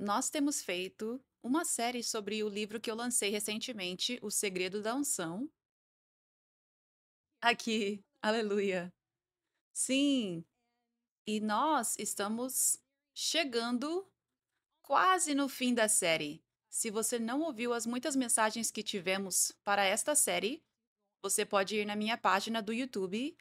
Nós temos feito uma série sobre o livro que eu lancei recentemente, O Segredo da Unção. Aqui, aleluia. Sim, e nós estamos chegando quase no fim da série. Se você não ouviu as muitas mensagens que tivemos para esta série, você pode ir na minha página do YouTube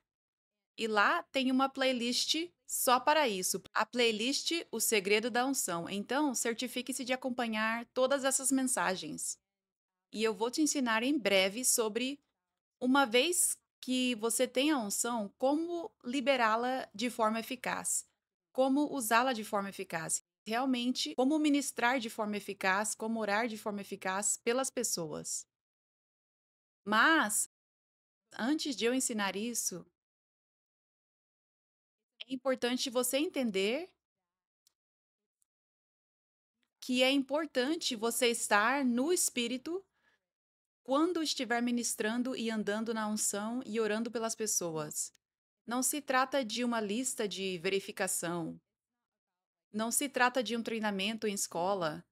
e lá tem uma playlist só para isso. A playlist O Segredo da Unção. Então, certifique-se de acompanhar todas essas mensagens. E eu vou te ensinar em breve sobre, uma vez que você tem a unção, como liberá-la de forma eficaz, como usá-la de forma eficaz, realmente, como ministrar de forma eficaz, como orar de forma eficaz pelas pessoas. Mas, antes de eu ensinar isso, é importante você entender que é importante você estar no espírito quando estiver ministrando e andando na unção e orando pelas pessoas. Não se trata de uma lista de verificação, não se trata de um treinamento em escola,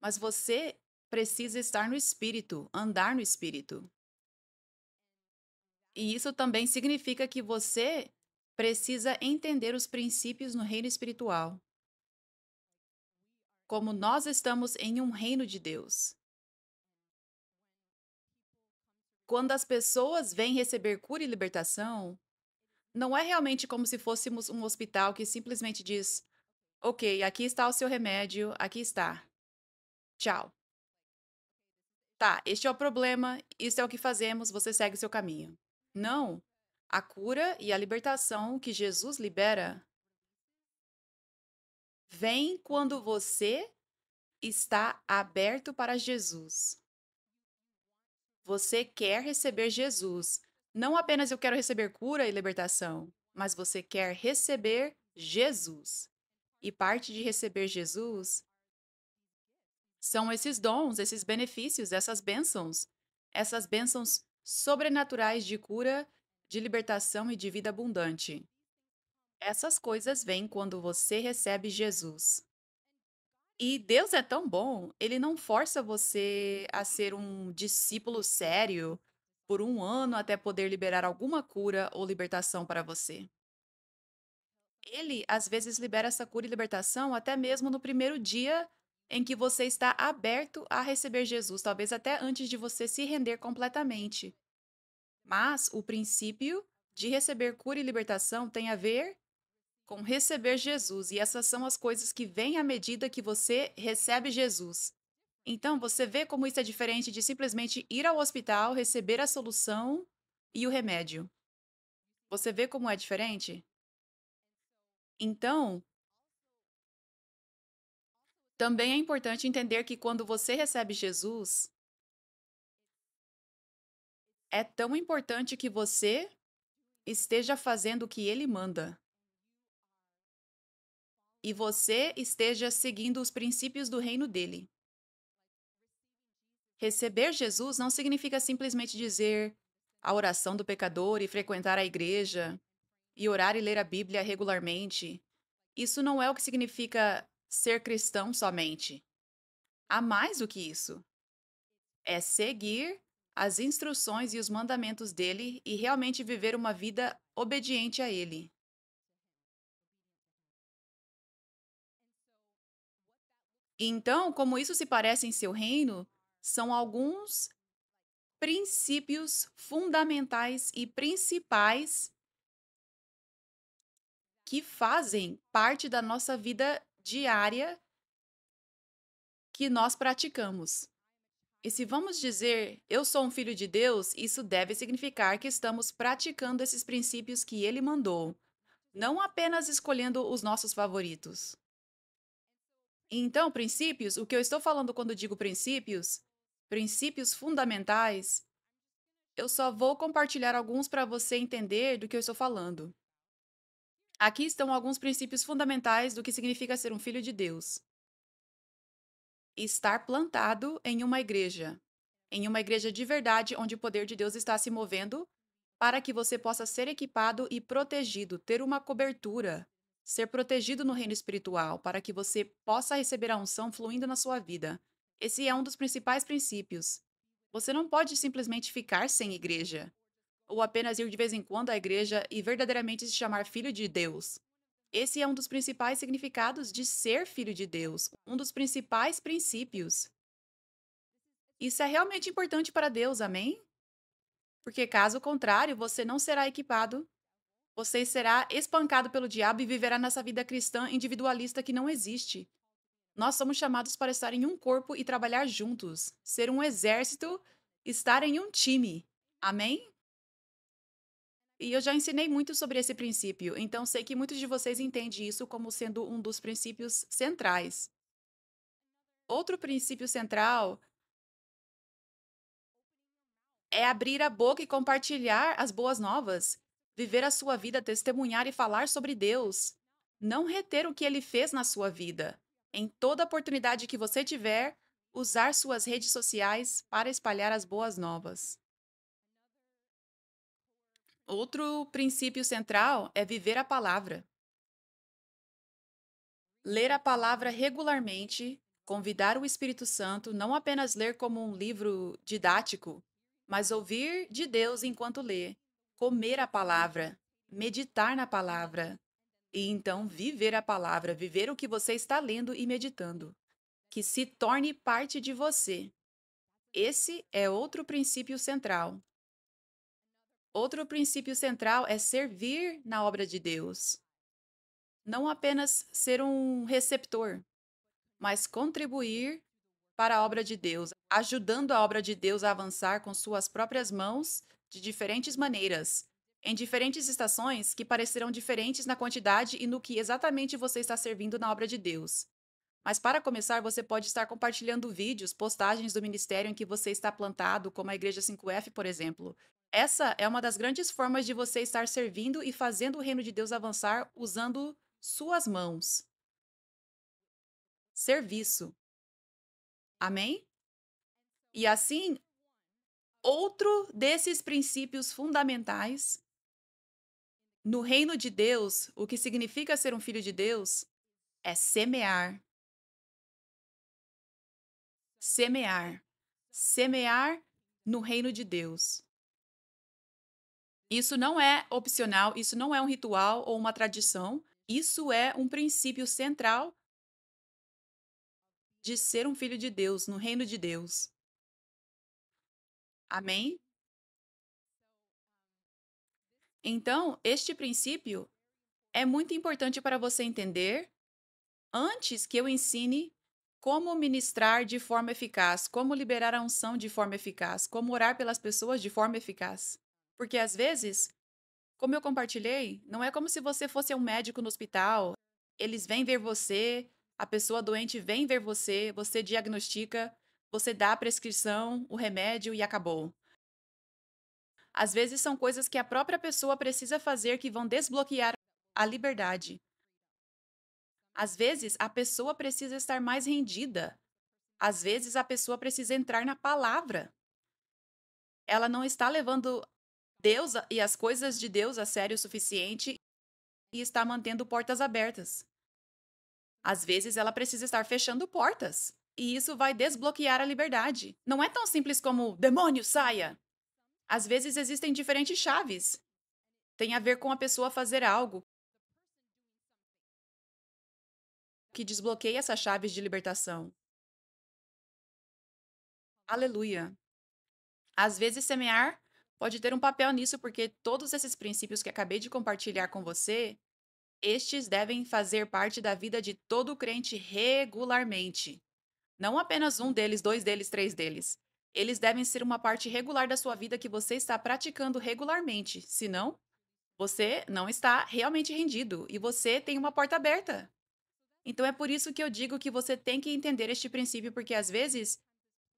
mas você precisa estar no espírito, andar no espírito. E isso também significa que você precisa entender os princípios no reino espiritual, como nós estamos em um reino de Deus. Quando as pessoas vêm receber cura e libertação, não é realmente como se fôssemos um hospital que simplesmente diz: ok, aqui está o seu remédio, aqui está, tchau. Tá, este é o problema, isso é o que fazemos, você segue o seu caminho. Não. A cura e a libertação que Jesus libera vem quando você está aberto para Jesus. Você quer receber Jesus. Não apenas eu quero receber cura e libertação, mas você quer receber Jesus. E parte de receber Jesus são esses dons, esses benefícios, essas bênçãos sobrenaturais de cura, de libertação e de vida abundante. Essas coisas vêm quando você recebe Jesus. E Deus é tão bom, ele não força você a ser um discípulo sério por um ano até poder liberar alguma cura ou libertação para você. Ele, às vezes, libera essa cura e libertação até mesmo no primeiro dia em que você está aberto a receber Jesus, talvez até antes de você se render completamente. Mas o princípio de receber cura e libertação tem a ver com receber Jesus, e essas são as coisas que vêm à medida que você recebe Jesus. Então, você vê como isso é diferente de simplesmente ir ao hospital, receber a solução e o remédio. Você vê como é diferente? Então, também é importante entender que quando você recebe Jesus, é tão importante que você esteja fazendo o que ele manda e você esteja seguindo os princípios do reino dele. Receber Jesus não significa simplesmente dizer a oração do pecador e frequentar a igreja e orar e ler a Bíblia regularmente. Isso não é o que significa ser cristão somente. Há mais do que isso. É seguir as instruções e os mandamentos dele e realmente viver uma vida obediente a ele. Então, como isso se parece em seu reino, são alguns princípios fundamentais e principais que fazem parte da nossa vida diária que nós praticamos. E se vamos dizer, eu sou um filho de Deus, isso deve significar que estamos praticando esses princípios que ele mandou, não apenas escolhendo os nossos favoritos. Então, princípios, o que eu estou falando quando digo princípios, princípios fundamentais, eu só vou compartilhar alguns para você entender do que eu estou falando. Aqui estão alguns princípios fundamentais do que significa ser um filho de Deus. Estar plantado em uma igreja de verdade onde o poder de Deus está se movendo para que você possa ser equipado e protegido, ter uma cobertura. ser protegido no reino espiritual, para que você possa receber a unção fluindo na sua vida. Esse é um dos principais princípios. Você não pode simplesmente ficar sem igreja, ou apenas ir de vez em quando à igreja e verdadeiramente se chamar filho de Deus. Esse é um dos principais significados de ser filho de Deus, um dos principais princípios. Isso é realmente importante para Deus, amém? Porque caso contrário, você não será equipado, você será espancado pelo diabo e viverá nessa vida cristã individualista que não existe. Nós somos chamados para estar em um corpo e trabalhar juntos, ser um exército, estar em um time. Amém? E eu já ensinei muito sobre esse princípio, então sei que muitos de vocês entendem isso como sendo um dos princípios centrais. Outro princípio central é abrir a boca e compartilhar as boas novas, viver a sua vida, testemunhar e falar sobre Deus. Não reter o que ele fez na sua vida. Em toda oportunidade que você tiver, usar suas redes sociais para espalhar as boas novas. Outro princípio central é viver a palavra. Ler a palavra regularmente, convidar o Espírito Santo, não apenas ler como um livro didático, mas ouvir de Deus enquanto lê, comer a palavra, meditar na palavra e então viver a palavra, viver o que você está lendo e meditando, que se torne parte de você. Esse é outro princípio central. Outro princípio central é servir na obra de Deus. Não apenas ser um receptor, mas contribuir para a obra de Deus, ajudando a obra de Deus a avançar com suas próprias mãos de diferentes maneiras, em diferentes estações que parecerão diferentes na quantidade e no que exatamente você está servindo na obra de Deus. Mas para começar, você pode estar compartilhando vídeos, postagens do ministério em que você está plantado, como a Igreja 5F, por exemplo. Essa é uma das grandes formas de você estar servindo e fazendo o reino de Deus avançar usando suas mãos. Serviço. Amém? E assim, outro desses princípios fundamentais no reino de Deus, o que significa ser um filho de Deus, é semear. Semear. Semear no reino de Deus. Isso não é opcional, isso não é um ritual ou uma tradição, isso é um princípio central de ser um filho de Deus no reino de Deus. Amém? Então, este princípio é muito importante para você entender antes que eu ensine como ministrar de forma eficaz, como liberar a unção de forma eficaz, como orar pelas pessoas de forma eficaz. Porque às vezes, como eu compartilhei, não é como se você fosse um médico no hospital, eles vêm ver você, a pessoa doente vem ver você, você diagnostica, você dá a prescrição, o remédio e acabou. Às vezes são coisas que a própria pessoa precisa fazer que vão desbloquear a liberdade. Às vezes, a pessoa precisa estar mais rendida. Às vezes, a pessoa precisa entrar na palavra. Ela não está levando e as coisas de Deus a sério o suficiente e está mantendo portas abertas. Às vezes, ela precisa estar fechando portas. E isso vai desbloquear a liberdade. Não é tão simples como demônio, saia! Às vezes, existem diferentes chaves. Tem a ver com a pessoa fazer algo que desbloqueia essas chaves de libertação. Aleluia! Às vezes, semear pode ter um papel nisso, porque todos esses princípios que acabei de compartilhar com você, estes devem fazer parte da vida de todo crente regularmente. Não apenas um deles, dois deles, três deles. Eles devem ser uma parte regular da sua vida que você está praticando regularmente. Senão, você não está realmente rendido e você tem uma porta aberta. Então é por isso que eu digo que você tem que entender este princípio, porque às vezes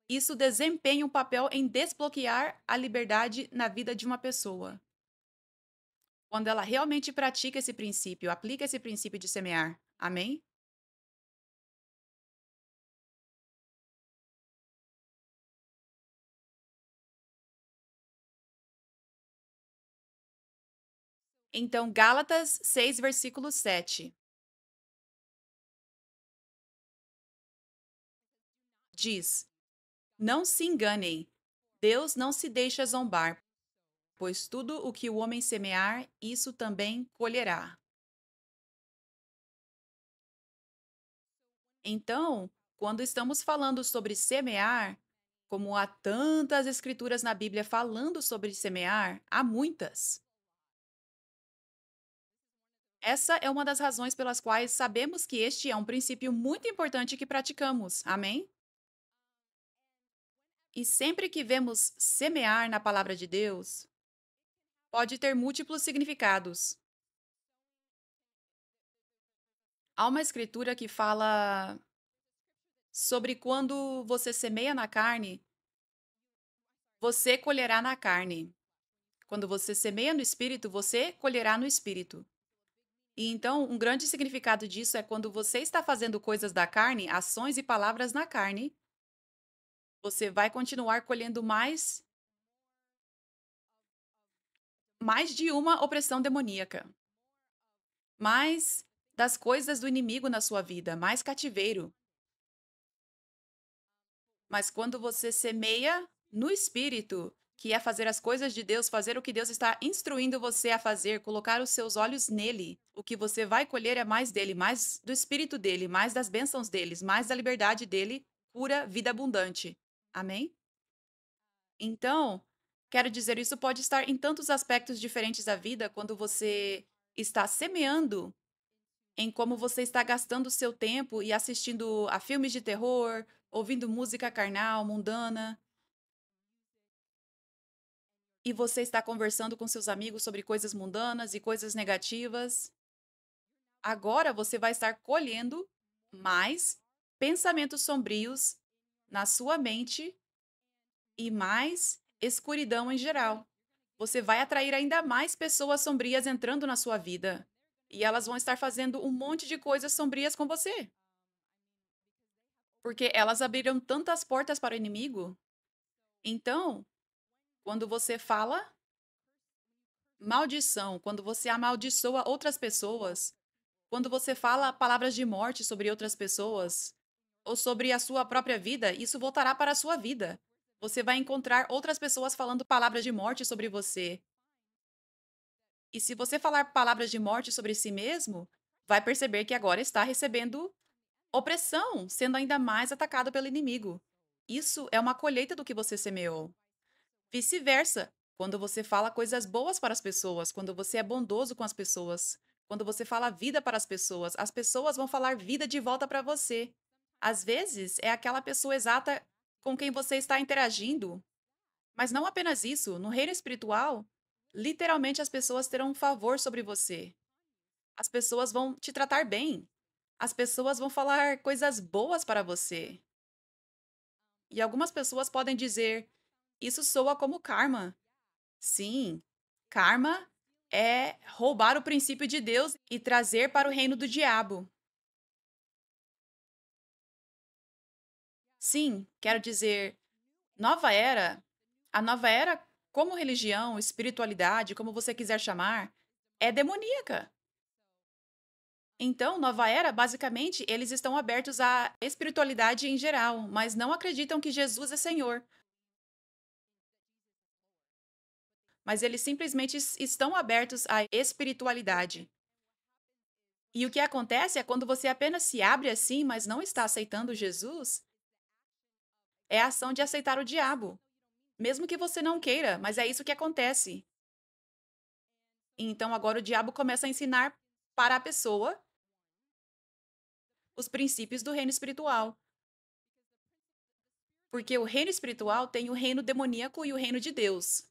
isso desempenha um papel em desbloquear a liberdade na vida de uma pessoa. Quando ela realmente pratica esse princípio, aplica esse princípio de semear. Amém? Então, Gálatas 6, versículo 7 diz: Não se enganem, Deus não se deixa zombar, pois tudo o que o homem semear, isso também colherá. Então, quando estamos falando sobre semear, como há tantas escrituras na Bíblia falando sobre semear, há muitas. Essa é uma das razões pelas quais sabemos que este é um princípio muito importante que praticamos. Amém? E sempre que vemos semear na palavra de Deus, pode ter múltiplos significados. Há uma escritura que fala sobre quando você semeia na carne, você colherá na carne. Quando você semeia no espírito, você colherá no espírito. E então, um grande significado disso é quando você está fazendo coisas da carne, ações e palavras na carne, você vai continuar colhendo mais de uma opressão demoníaca, mais das coisas do inimigo na sua vida, mais cativeiro. Mas quando você semeia no espírito, que é fazer as coisas de Deus, fazer o que Deus está instruindo você a fazer, colocar os seus olhos nele, o que você vai colher é mais dele, mais do espírito dele, mais das bênçãos deles, mais da liberdade dele, pura vida abundante. Amém? Então, quero dizer, isso pode estar em tantos aspectos diferentes da vida quando você está semeando em como você está gastando o seu tempo e assistindo a filmes de terror, ouvindo música carnal, mundana, e você está conversando com seus amigos sobre coisas mundanas e coisas negativas. Agora você vai estar colhendo mais pensamentos sombrios na sua mente e mais escuridão em geral. Você vai atrair ainda mais pessoas sombrias entrando na sua vida. E elas vão estar fazendo um monte de coisas sombrias com você. Porque elas abriram tantas portas para o inimigo. Então, quando você fala maldição, quando você amaldiçoa outras pessoas, quando você fala palavras de morte sobre outras pessoas, ou sobre a sua própria vida, isso voltará para a sua vida. Você vai encontrar outras pessoas falando palavras de morte sobre você. E se você falar palavras de morte sobre si mesmo, vai perceber que agora está recebendo opressão, sendo ainda mais atacado pelo inimigo. Isso é uma colheita do que você semeou. Vice-versa, quando você fala coisas boas para as pessoas, quando você é bondoso com as pessoas, quando você fala vida para as pessoas vão falar vida de volta para você. Às vezes, é aquela pessoa exata com quem você está interagindo. Mas não apenas isso, no reino espiritual, literalmente as pessoas terão um favor sobre você. As pessoas vão te tratar bem. As pessoas vão falar coisas boas para você. E algumas pessoas podem dizer: Isso soa como karma. Sim, karma é roubar o princípio de Deus e trazer para o reino do diabo. Sim, quero dizer, nova era, a nova era, como religião, espiritualidade, como você quiser chamar, é demoníaca. Então, nova era, basicamente, eles estão abertos à espiritualidade em geral, mas não acreditam que Jesus é Senhor. Mas eles simplesmente estão abertos à espiritualidade. E o que acontece é quando você apenas se abre assim, mas não está aceitando Jesus, é a ação de aceitar o diabo. Mesmo que você não queira, mas é isso que acontece. E então agora o diabo começa a ensinar para a pessoa os princípios do reino espiritual. Porque o reino espiritual tem o reino demoníaco e o reino de Deus.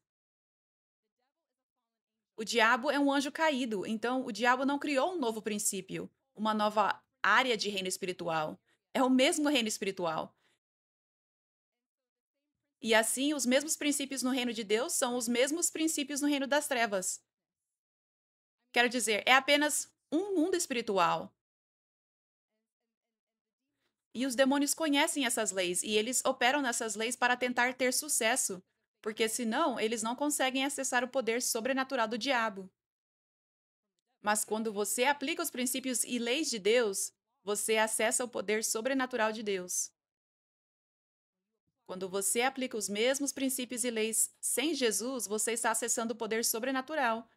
O diabo é um anjo caído, então o diabo não criou um novo princípio, uma nova área de reino espiritual. É o mesmo reino espiritual. E assim, os mesmos princípios no reino de Deus são os mesmos princípios no reino das trevas. Quero dizer, é apenas um mundo espiritual. E os demônios conhecem essas leis e eles operam nessas leis para tentar ter sucesso, porque senão eles não conseguem acessar o poder sobrenatural do diabo. Mas quando você aplica os princípios e leis de Deus, você acessa o poder sobrenatural de Deus. Quando você aplica os mesmos princípios e leis sem Jesus, você está acessando o poder sobrenatural.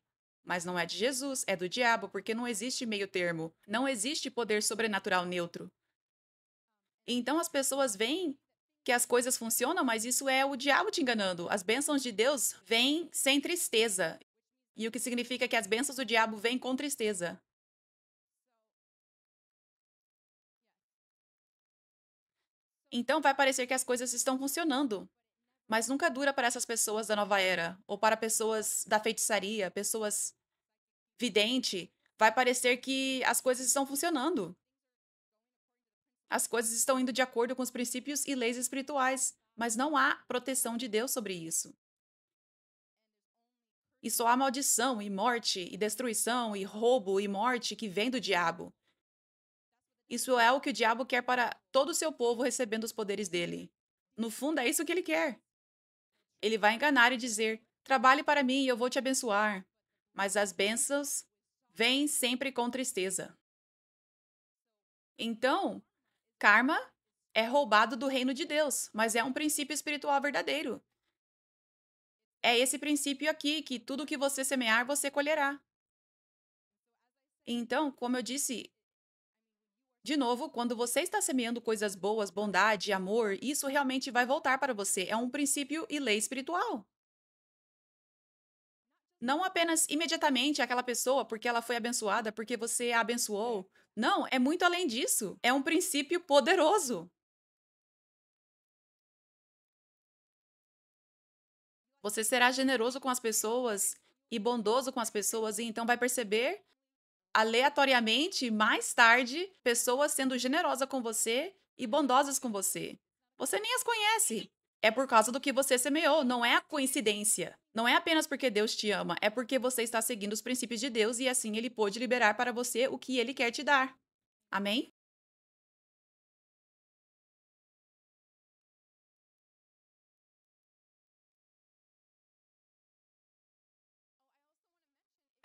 Mas não é de Jesus, é do diabo, porque não existe meio termo. Não existe poder sobrenatural neutro. Então as pessoas veem que as coisas funcionam, mas isso é o diabo te enganando. As bênçãos de Deus vêm sem tristeza. E o que significa que as bênçãos do diabo vêm com tristeza. Então vai parecer que as coisas estão funcionando, mas nunca dura para essas pessoas da nova era, ou para pessoas da feitiçaria, pessoas vidente. Vai parecer que as coisas estão funcionando. As coisas estão indo de acordo com os princípios e leis espirituais, mas não há proteção de Deus sobre isso. E só há maldição e morte e destruição e roubo e morte que vem do diabo. Isso é o que o diabo quer para todo o seu povo recebendo os poderes dele. No fundo, é isso que ele quer. Ele vai enganar e dizer: trabalhe para mim e eu vou te abençoar. Mas as bênçãos vêm sempre com tristeza. Então, karma é roubado do reino de Deus, mas é um princípio espiritual verdadeiro. É esse princípio aqui, que tudo que você semear, você colherá. Então, como eu disse, de novo, quando você está semeando coisas boas, bondade, amor, isso realmente vai voltar para você. É um princípio e lei espiritual. Não apenas imediatamente aquela pessoa, porque ela foi abençoada, porque você a abençoou. Não, é muito além disso. É um princípio poderoso. Você será generoso com as pessoas e bondoso com as pessoas, e então vai perceber aleatoriamente, mais tarde, pessoas sendo generosas com você e bondosas com você. Você nem as conhece. É por causa do que você semeou, não é a coincidência. Não é apenas porque Deus te ama, é porque você está seguindo os princípios de Deus e assim ele pôde liberar para você o que ele quer te dar. Amém?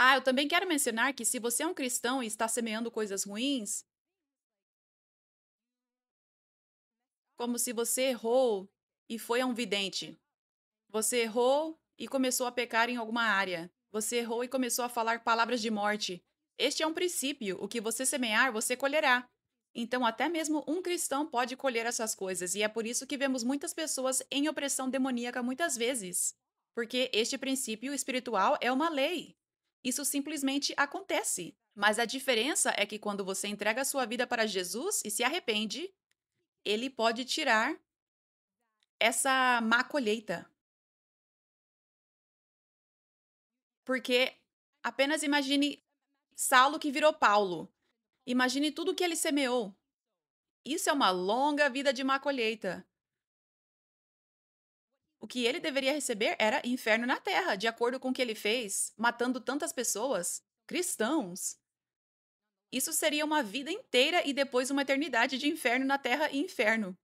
Ah, eu também quero mencionar que se você é um cristão e está semeando coisas ruins, como se você errou e foi a um vidente. Você errou e começou a pecar em alguma área. Você errou e começou a falar palavras de morte. Este é um princípio. O que você semear, você colherá. Então, até mesmo um cristão pode colher essas coisas, e é por isso que vemos muitas pessoas em opressão demoníaca muitas vezes. Porque este princípio espiritual é uma lei. Isso simplesmente acontece. Mas a diferença é que quando você entrega a sua vida para Jesus e se arrepende, ele pode tirar essa má colheita. Porque apenas imagine Saulo que virou Paulo. Imagine tudo que ele semeou. Isso é uma longa vida de má colheita. O que ele deveria receber era inferno na terra, de acordo com o que ele fez, matando tantas pessoas, cristãos. Isso seria uma vida inteira e depois uma eternidade de inferno na terra e inferno.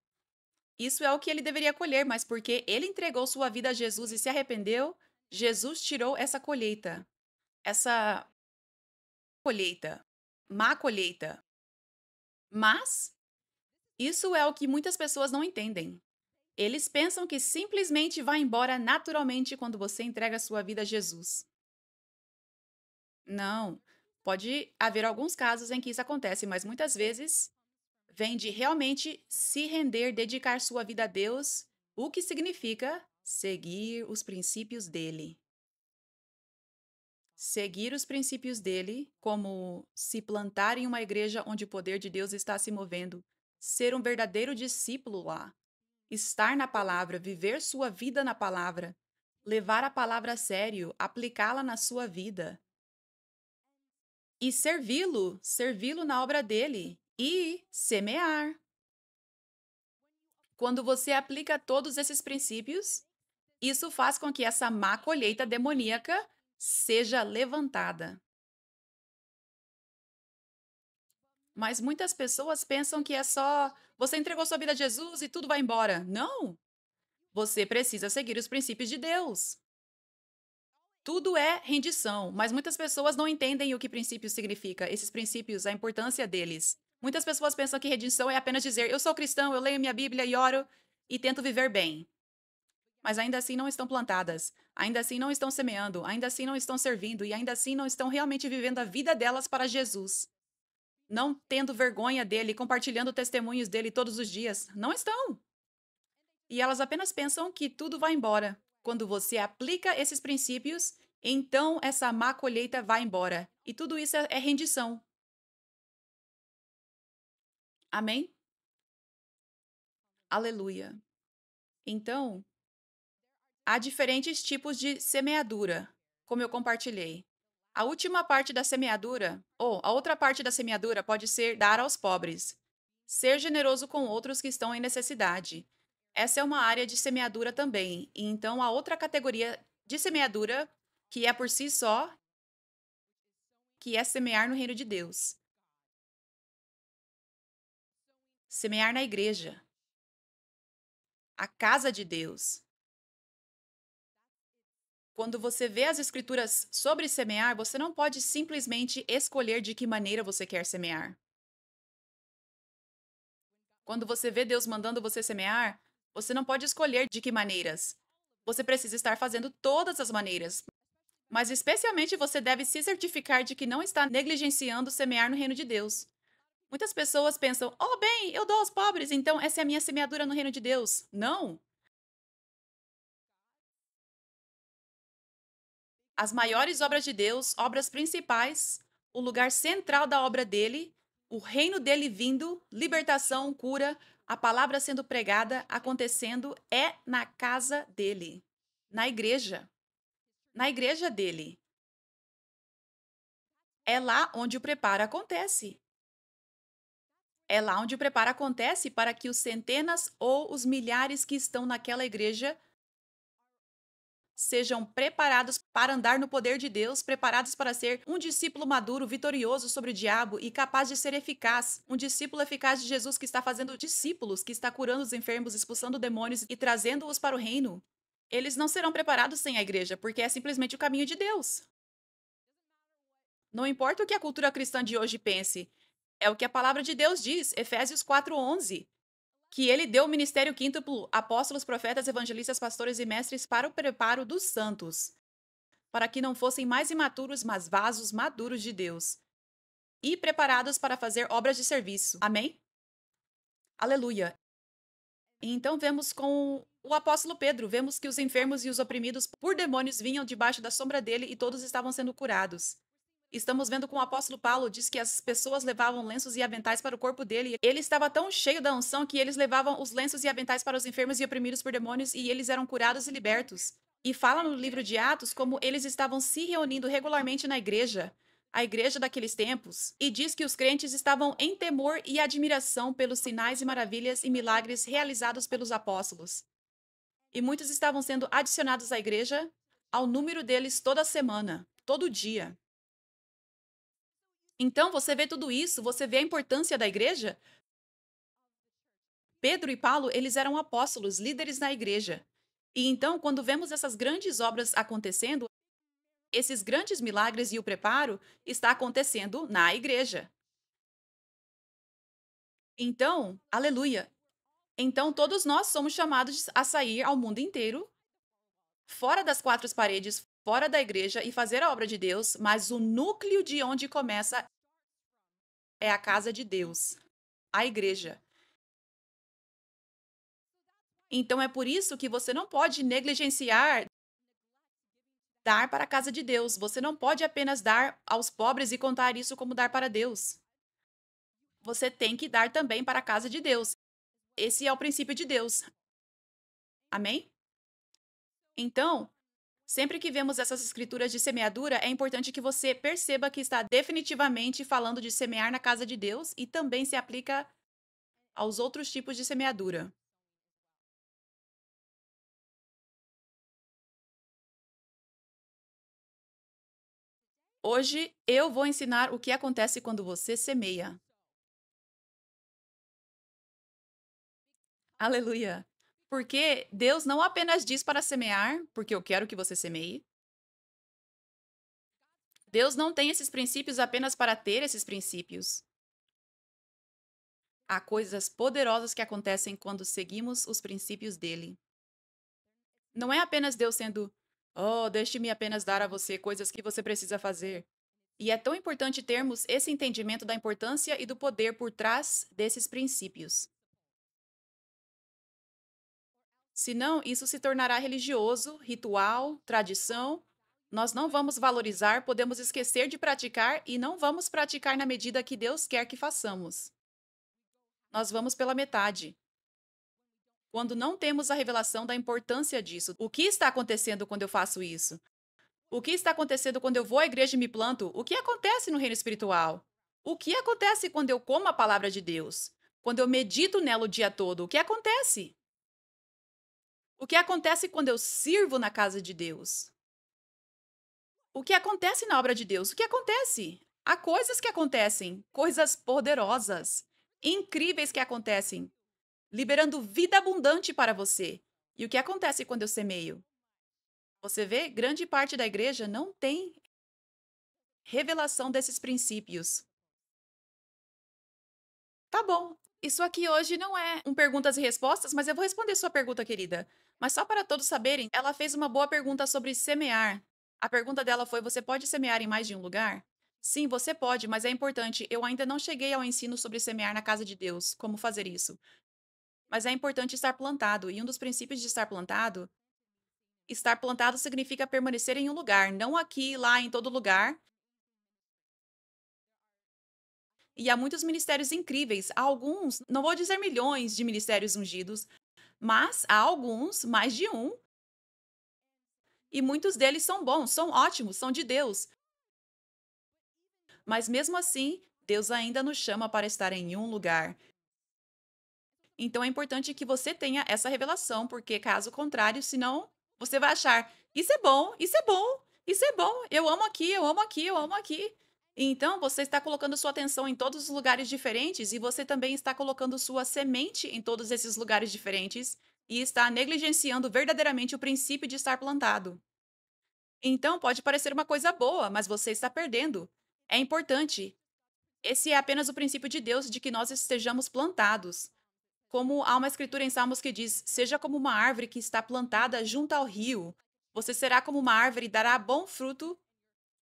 Isso é o que ele deveria colher, mas porque ele entregou sua vida a Jesus e se arrependeu, Jesus tirou essa colheita. Essa colheita. Má colheita. Mas isso é o que muitas pessoas não entendem. Eles pensam que simplesmente vai embora naturalmente quando você entrega sua vida a Jesus. Não. Pode haver alguns casos em que isso acontece, mas muitas vezes vem de realmente se render, dedicar sua vida a Deus, o que significa seguir os princípios dele. Seguir os princípios dele, como se plantar em uma igreja onde o poder de Deus está se movendo, ser um verdadeiro discípulo lá, estar na palavra, viver sua vida na palavra, levar a palavra a sério, aplicá-la na sua vida e servi-lo na obra dele e semear. Quando você aplica todos esses princípios, isso faz com que essa má colheita demoníaca seja levantada. Mas muitas pessoas pensam que é só você entregou sua vida a Jesus e tudo vai embora. Não! Você precisa seguir os princípios de Deus. Tudo é rendição, mas muitas pessoas não entendem o que princípio significa, esses princípios, a importância deles. Muitas pessoas pensam que rendição é apenas dizer: eu sou cristão, eu leio minha Bíblia e oro e tento viver bem. Mas ainda assim não estão plantadas, ainda assim não estão semeando, ainda assim não estão servindo e ainda assim não estão realmente vivendo a vida delas para Jesus. Não tendo vergonha dele, compartilhando testemunhos dele todos os dias. Não estão. E elas apenas pensam que tudo vai embora. Quando você aplica esses princípios, então essa má colheita vai embora. E tudo isso é rendição. Amém? Aleluia. Então, há diferentes tipos de semeadura, como eu compartilhei. A última parte da semeadura, ou a outra parte da semeadura, pode ser dar aos pobres, ser generoso com outros que estão em necessidade. Essa é uma área de semeadura também. E então, a outra categoria de semeadura, que é por si só, que é semear no reino de Deus. Semear na igreja, a casa de Deus. Quando você vê as escrituras sobre semear, você não pode simplesmente escolher de que maneira você quer semear. Quando você vê Deus mandando você semear, você não pode escolher de que maneiras. Você precisa estar fazendo todas as maneiras. Mas especialmente você deve se certificar de que não está negligenciando semear no reino de Deus. Muitas pessoas pensam: "Oh, bem, eu dou aos pobres, então essa é a minha semeadura no reino de Deus". Não. As maiores obras de Deus, obras principais, o lugar central da obra dele, o reino dele vindo, libertação, cura, a palavra sendo pregada, acontecendo, é na casa dele, na igreja. Na igreja dele. É lá onde o preparo acontece. É lá onde o preparo acontece para que os centenas ou os milhares que estão naquela igreja sejam preparados para andar no poder de Deus, preparados para ser um discípulo maduro, vitorioso sobre o diabo e capaz de ser eficaz, um discípulo eficaz de Jesus que está fazendo discípulos, que está curando os enfermos, expulsando demônios e trazendo-os para o reino. Eles não serão preparados sem a igreja, porque é simplesmente o caminho de Deus. Não importa o que a cultura cristã de hoje pense, é o que a palavra de Deus diz, Efésios 4:11, que ele deu o ministério quíntuplo, apóstolos, profetas, evangelistas, pastores e mestres para o preparo dos santos, para que não fossem mais imaturos, mas vasos maduros de Deus, e preparados para fazer obras de serviço. Amém? Aleluia. E então vemos com o apóstolo Pedro, vemos que os enfermos e os oprimidos por demônios vinham debaixo da sombra dele e todos estavam sendo curados. Estamos vendo com o apóstolo Paulo, diz que as pessoas levavam lenços e aventais para o corpo dele. Ele estava tão cheio da unção que eles levavam os lenços e aventais para os enfermos e oprimidos por demônios e eles eram curados e libertos. E fala no livro de Atos como eles estavam se reunindo regularmente na igreja, a igreja daqueles tempos, e diz que os crentes estavam em temor e admiração pelos sinais e maravilhas e milagres realizados pelos apóstolos. E muitos estavam sendo adicionados à igreja, ao número deles toda semana, todo dia. Então, você vê tudo isso, você vê a importância da igreja? Pedro e Paulo, eles eram apóstolos, líderes na igreja. E então, quando vemos essas grandes obras acontecendo, esses grandes milagres e o preparo está acontecendo na igreja. Então, aleluia. Então, todos nós somos chamados a sair ao mundo inteiro, fora das quatro paredes, fora da igreja e fazer a obra de Deus, mas o núcleo de onde começa é a casa de Deus, a igreja. Então é por isso que você não pode negligenciar dar para a casa de Deus. Você não pode apenas dar aos pobres e contar isso como dar para Deus. Você tem que dar também para a casa de Deus. Esse é o princípio de Deus. Amém? Então, sempre que vemos essas escrituras de semeadura, é importante que você perceba que está definitivamente falando de semear na casa de Deus e também se aplica aos outros tipos de semeadura. Hoje eu vou ensinar o que acontece quando você semeia. Aleluia. Porque Deus não apenas diz para semear, porque eu quero que você semeie. Deus não tem esses princípios apenas para ter esses princípios. Há coisas poderosas que acontecem quando seguimos os princípios dele. Não é apenas Deus sendo, oh, deixe-me apenas dar a você coisas que você precisa fazer. E é tão importante termos esse entendimento da importância e do poder por trás desses princípios. Senão, isso se tornará religioso, ritual, tradição. Nós não vamos valorizar, podemos esquecer de praticar e não vamos praticar na medida que Deus quer que façamos. Nós vamos pela metade. Quando não temos a revelação da importância disso, o que está acontecendo quando eu faço isso? O que está acontecendo quando eu vou à igreja e me planto? O que acontece no reino espiritual? O que acontece quando eu como a palavra de Deus? Quando eu medito nela o dia todo? O que acontece? O que acontece quando eu sirvo na casa de Deus? O que acontece na obra de Deus? O que acontece? Há coisas que acontecem, coisas poderosas, incríveis que acontecem, liberando vida abundante para você. E o que acontece quando eu semeio? Você vê, grande parte da igreja não tem revelação desses princípios. Tá bom. Isso aqui hoje não é um perguntas e respostas, mas eu vou responder sua pergunta, querida. Mas só para todos saberem, ela fez uma boa pergunta sobre semear. A pergunta dela foi: você pode semear em mais de um lugar? Sim, você pode, mas é importante. Eu ainda não cheguei ao ensino sobre semear na casa de Deus, como fazer isso. Mas é importante estar plantado, e um dos princípios de estar plantado significa permanecer em um lugar, não aqui, lá, em todo lugar. E há muitos ministérios incríveis, há alguns, não vou dizer milhões de ministérios ungidos, mas há alguns, mais de um, e muitos deles são bons, são ótimos, são de Deus. Mas mesmo assim, Deus ainda nos chama para estar em um lugar. Então é importante que você tenha essa revelação, porque caso contrário, senão você vai achar: isso é bom, isso é bom, isso é bom, eu amo aqui, eu amo aqui, eu amo aqui. Então você está colocando sua atenção em todos os lugares diferentes e você também está colocando sua semente em todos esses lugares diferentes e está negligenciando verdadeiramente o princípio de estar plantado. Então pode parecer uma coisa boa, mas você está perdendo. É importante. Esse é apenas o princípio de Deus de que nós estejamos plantados. Como há uma escritura em Salmos que diz: seja como uma árvore que está plantada junto ao rio. Você será como uma árvore e dará bom fruto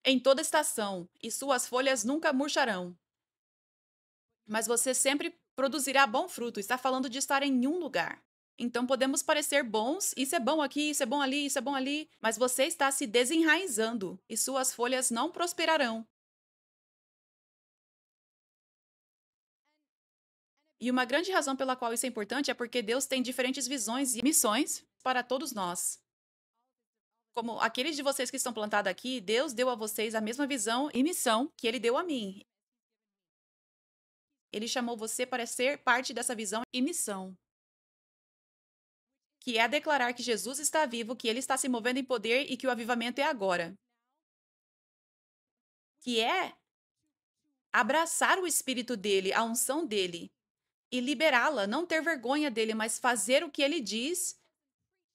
em toda estação, e suas folhas nunca murcharão. Mas você sempre produzirá bom fruto. Está falando de estar em um lugar. Então podemos parecer bons, isso é bom aqui, isso é bom ali, isso é bom ali, mas você está se desenraizando e suas folhas não prosperarão. E uma grande razão pela qual isso é importante é porque Deus tem diferentes visões e missões para todos nós. Como aqueles de vocês que estão plantados aqui, Deus deu a vocês a mesma visão e missão que ele deu a mim. Ele chamou você para ser parte dessa visão e missão, que é declarar que Jesus está vivo, que ele está se movendo em poder e que o avivamento é agora. Que é abraçar o espírito dele, a unção dele e liberá-la, não ter vergonha dele, mas fazer o que ele diz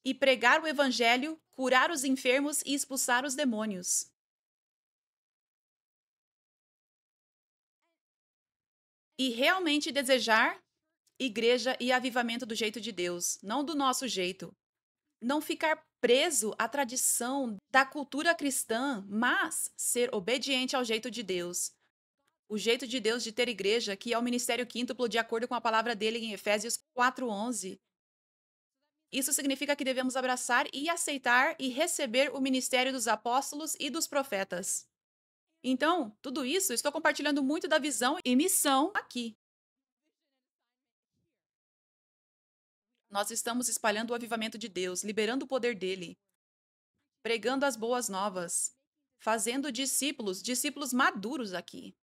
e pregar o evangelho, curar os enfermos e expulsar os demônios. E realmente desejar igreja e avivamento do jeito de Deus, não do nosso jeito. Não ficar preso à tradição da cultura cristã, mas ser obediente ao jeito de Deus. O jeito de Deus de ter igreja, que é o ministério quíntuplo de acordo com a palavra dele em Efésios 4:11. Isso significa que devemos abraçar e aceitar e receber o ministério dos apóstolos e dos profetas. Então, tudo isso, estou compartilhando muito da visão e missão aqui. Nós estamos espalhando o avivamento de Deus, liberando o poder dele, pregando as boas novas, fazendo discípulos, discípulos maduros aqui.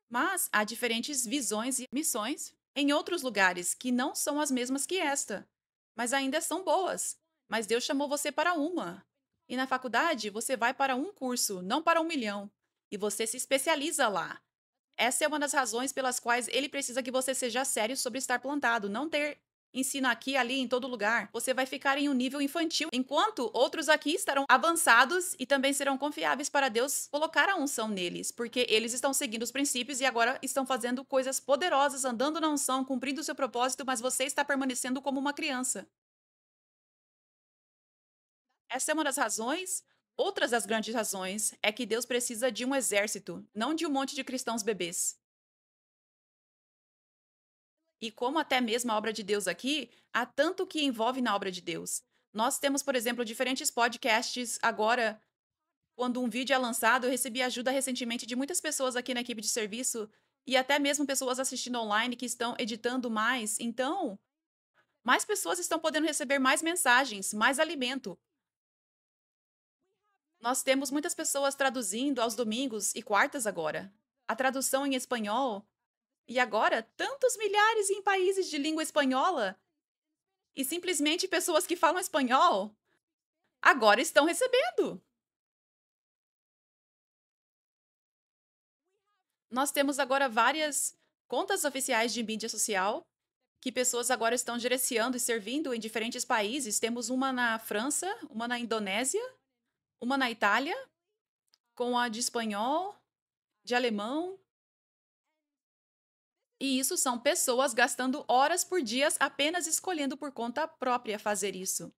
Mas há diferentes visões e missões em outros lugares que não são as mesmas que esta, mas ainda são boas. Mas Deus chamou você para uma. E na faculdade, você vai para um curso, não para 1 milhão. E você se especializa lá. Essa é uma das razões pelas quais ele precisa que você seja sério sobre estar plantado, não ter ensina aqui, ali, em todo lugar. Você vai ficar em um nível infantil, enquanto outros aqui estarão avançados e também serão confiáveis para Deus colocar a unção neles, porque eles estão seguindo os princípios e agora estão fazendo coisas poderosas, andando na unção, cumprindo o seu propósito, mas você está permanecendo como uma criança. Essa é uma das razões. Outras das grandes razões é que Deus precisa de um exército, não de um monte de cristãos bebês. E como até mesmo a obra de Deus aqui, há tanto que envolve na obra de Deus. Nós temos, por exemplo, diferentes podcasts agora. Quando um vídeo é lançado, eu recebi ajuda recentemente de muitas pessoas aqui na equipe de serviço e até mesmo pessoas assistindo online que estão editando mais. Então, mais pessoas estão podendo receber mais mensagens, mais alimento. Nós temos muitas pessoas traduzindo aos domingos e quartas agora. A tradução em espanhol. E agora, tantos milhares em países de língua espanhola. E simplesmente pessoas que falam espanhol agora estão recebendo. Nós temos agora várias contas oficiais de mídia social que pessoas agora estão gerenciando e servindo em diferentes países. Temos uma na França, uma na Indonésia, uma na Itália, com a de espanhol, de alemão. E isso são pessoas gastando horas por dia apenas escolhendo por conta própria fazer isso,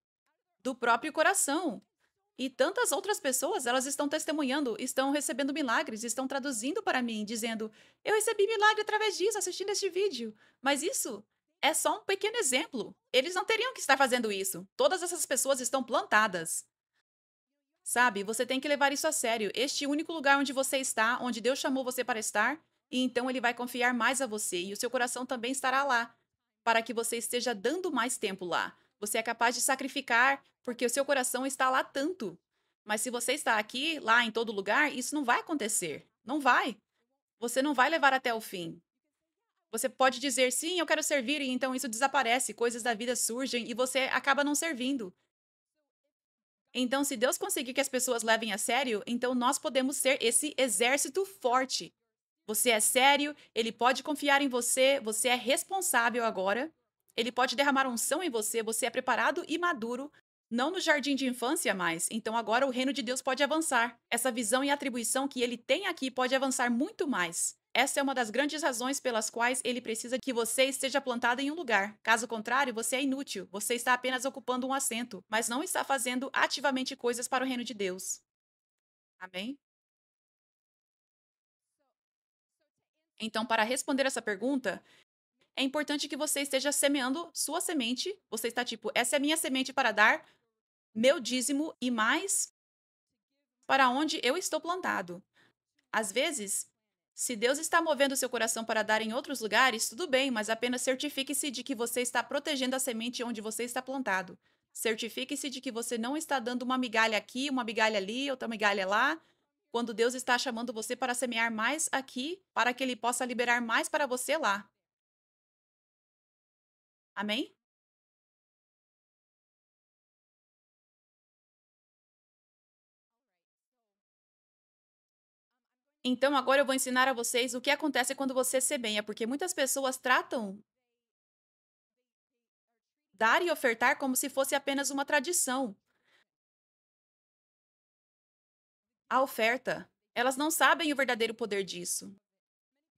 do próprio coração. E tantas outras pessoas, elas estão testemunhando, estão recebendo milagres, estão traduzindo para mim, dizendo: "Eu recebi milagre através disso, assistindo este vídeo". Mas isso é só um pequeno exemplo. Eles não teriam que estar fazendo isso. Todas essas pessoas estão plantadas. Sabe? Você tem que levar isso a sério. Este único lugar onde você está, onde Deus chamou você para estar, e então ele vai confiar mais a você, e o seu coração também estará lá, para que você esteja dando mais tempo lá. Você é capaz de sacrificar, porque o seu coração está lá tanto. Mas se você está aqui, lá, em todo lugar, isso não vai acontecer. Não vai. Você não vai levar até o fim. Você pode dizer, sim, eu quero servir, e então isso desaparece, coisas da vida surgem e você acaba não servindo. Então, se Deus conseguir que as pessoas levem a sério, então nós podemos ser esse exército forte. Você é sério, ele pode confiar em você, você é responsável agora. Ele pode derramar unção em você, você é preparado e maduro, não no jardim de infância mais. Então agora o reino de Deus pode avançar. Essa visão e atribuição que ele tem aqui pode avançar muito mais. Essa é uma das grandes razões pelas quais ele precisa que você esteja plantado em um lugar. Caso contrário, você é inútil. Você está apenas ocupando um assento, mas não está fazendo ativamente coisas para o reino de Deus. Amém? Então, para responder essa pergunta, é importante que você esteja semeando sua semente. Você está tipo, essa é a minha semente para dar meu dízimo e mais para onde eu estou plantado. Às vezes, se Deus está movendo seu coração para dar em outros lugares, tudo bem, mas apenas certifique-se de que você está protegendo a semente onde você está plantado. Certifique-se de que você não está dando uma migalha aqui, uma migalha ali, outra migalha lá, quando Deus está chamando você para semear mais aqui, para que Ele possa liberar mais para você lá. Amém? Então, agora eu vou ensinar a vocês o que acontece quando você semeia, porque muitas pessoas tratam dar e ofertar como se fosse apenas uma tradição. A oferta, elas não sabem o verdadeiro poder disso.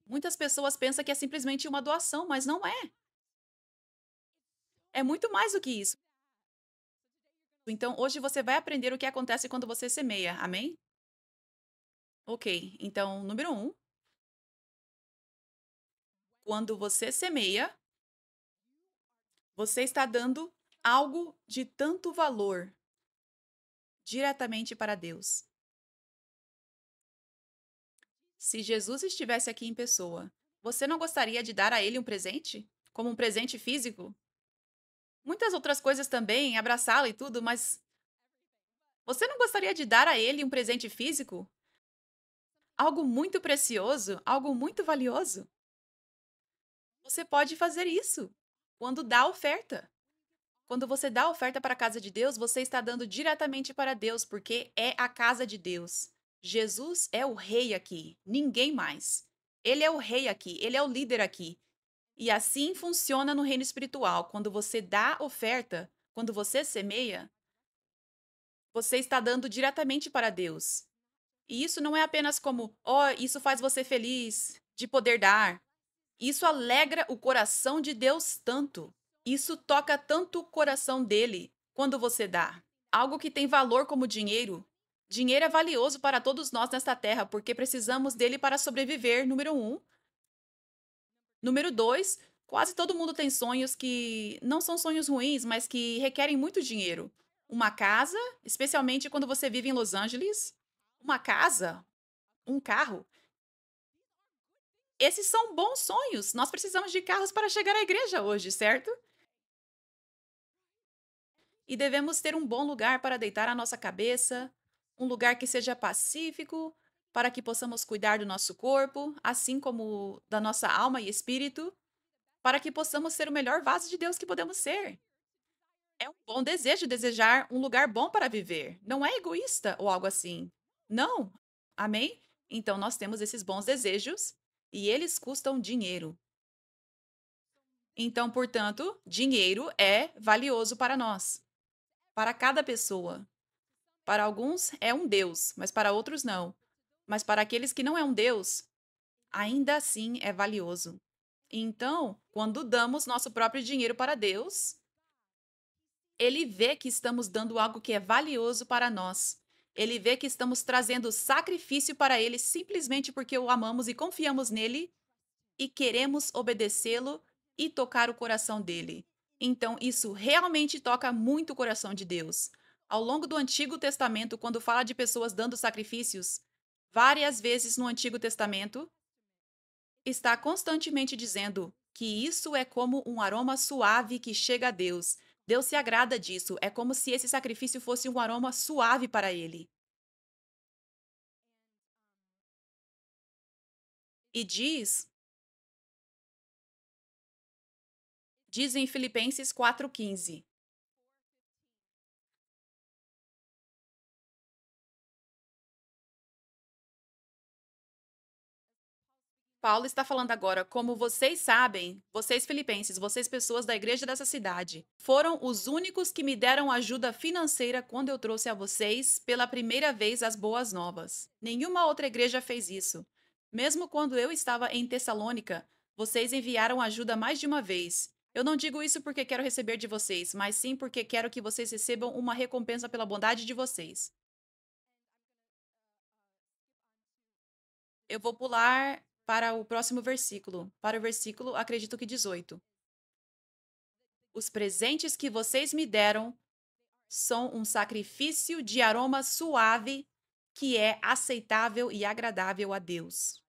Muitas pessoas pensam que é simplesmente uma doação, mas não é. É muito mais do que isso. Então, hoje você vai aprender o que acontece quando você semeia, amém? Ok, então, número um, quando você semeia, você está dando algo de tanto valor diretamente para Deus. Se Jesus estivesse aqui em pessoa, você não gostaria de dar a ele um presente? Como um presente físico? Muitas outras coisas também, abraçá-lo e tudo, mas você não gostaria de dar a ele um presente físico? Algo muito precioso, algo muito valioso? Você pode fazer isso quando dá oferta. Quando você dá oferta para a casa de Deus, você está dando diretamente para Deus, porque é a casa de Deus. Jesus é o rei aqui, ninguém mais. Ele é o rei aqui, ele é o líder aqui. E assim funciona no reino espiritual. Quando você dá oferta, quando você semeia, você está dando diretamente para Deus. E isso não é apenas como, ó, isso faz você feliz de poder dar. Isso alegra o coração de Deus tanto. Isso toca tanto o coração dele quando você dá. Algo que tem valor como dinheiro. Dinheiro é valioso para todos nós nesta terra porque precisamos dele para sobreviver, número um. Número dois, quase todo mundo tem sonhos que não são sonhos ruins, mas que requerem muito dinheiro. Uma casa, especialmente quando você vive em Los Angeles, uma casa, um carro. Esses são bons sonhos. Nós precisamos de carros para chegar à igreja hoje, certo? E devemos ter um bom lugar para deitar a nossa cabeça, um lugar que seja pacífico, para que possamos cuidar do nosso corpo, assim como da nossa alma e espírito, para que possamos ser o melhor vaso de Deus que podemos ser. É um bom desejo desejar um lugar bom para viver. Não é egoísta ou algo assim. Não. Amém? Então nós temos esses bons desejos e eles custam dinheiro. Então, portanto, dinheiro é valioso para nós, para cada pessoa. Para alguns é um Deus, mas para outros não. Mas para aqueles que não é um Deus, ainda assim é valioso. Então, quando damos nosso próprio dinheiro para Deus, ele vê que estamos dando algo que é valioso para nós. Ele vê que estamos trazendo sacrifício para ele simplesmente porque o amamos e confiamos nele e queremos obedecê-lo e tocar o coração dele. Então, isso realmente toca muito o coração de Deus. Ao longo do Antigo Testamento, quando fala de pessoas dando sacrifícios, várias vezes no Antigo Testamento, está constantemente dizendo que isso é como um aroma suave que chega a Deus. Deus se agrada disso. É como se esse sacrifício fosse um aroma suave para ele. E diz em Filipenses 4,15. Paulo está falando agora, como vocês sabem, vocês filipenses, vocês pessoas da igreja dessa cidade, foram os únicos que me deram ajuda financeira quando eu trouxe a vocês pela primeira vez as boas novas. Nenhuma outra igreja fez isso. Mesmo quando eu estava em Tessalônica, vocês enviaram ajuda mais de uma vez. Eu não digo isso porque quero receber de vocês, mas sim porque quero que vocês recebam uma recompensa pela bondade de vocês. Eu vou pular para o próximo versículo, para o versículo, acredito que 18. Os presentes que vocês me deram são um sacrifício de aroma suave que é aceitável e agradável a Deus.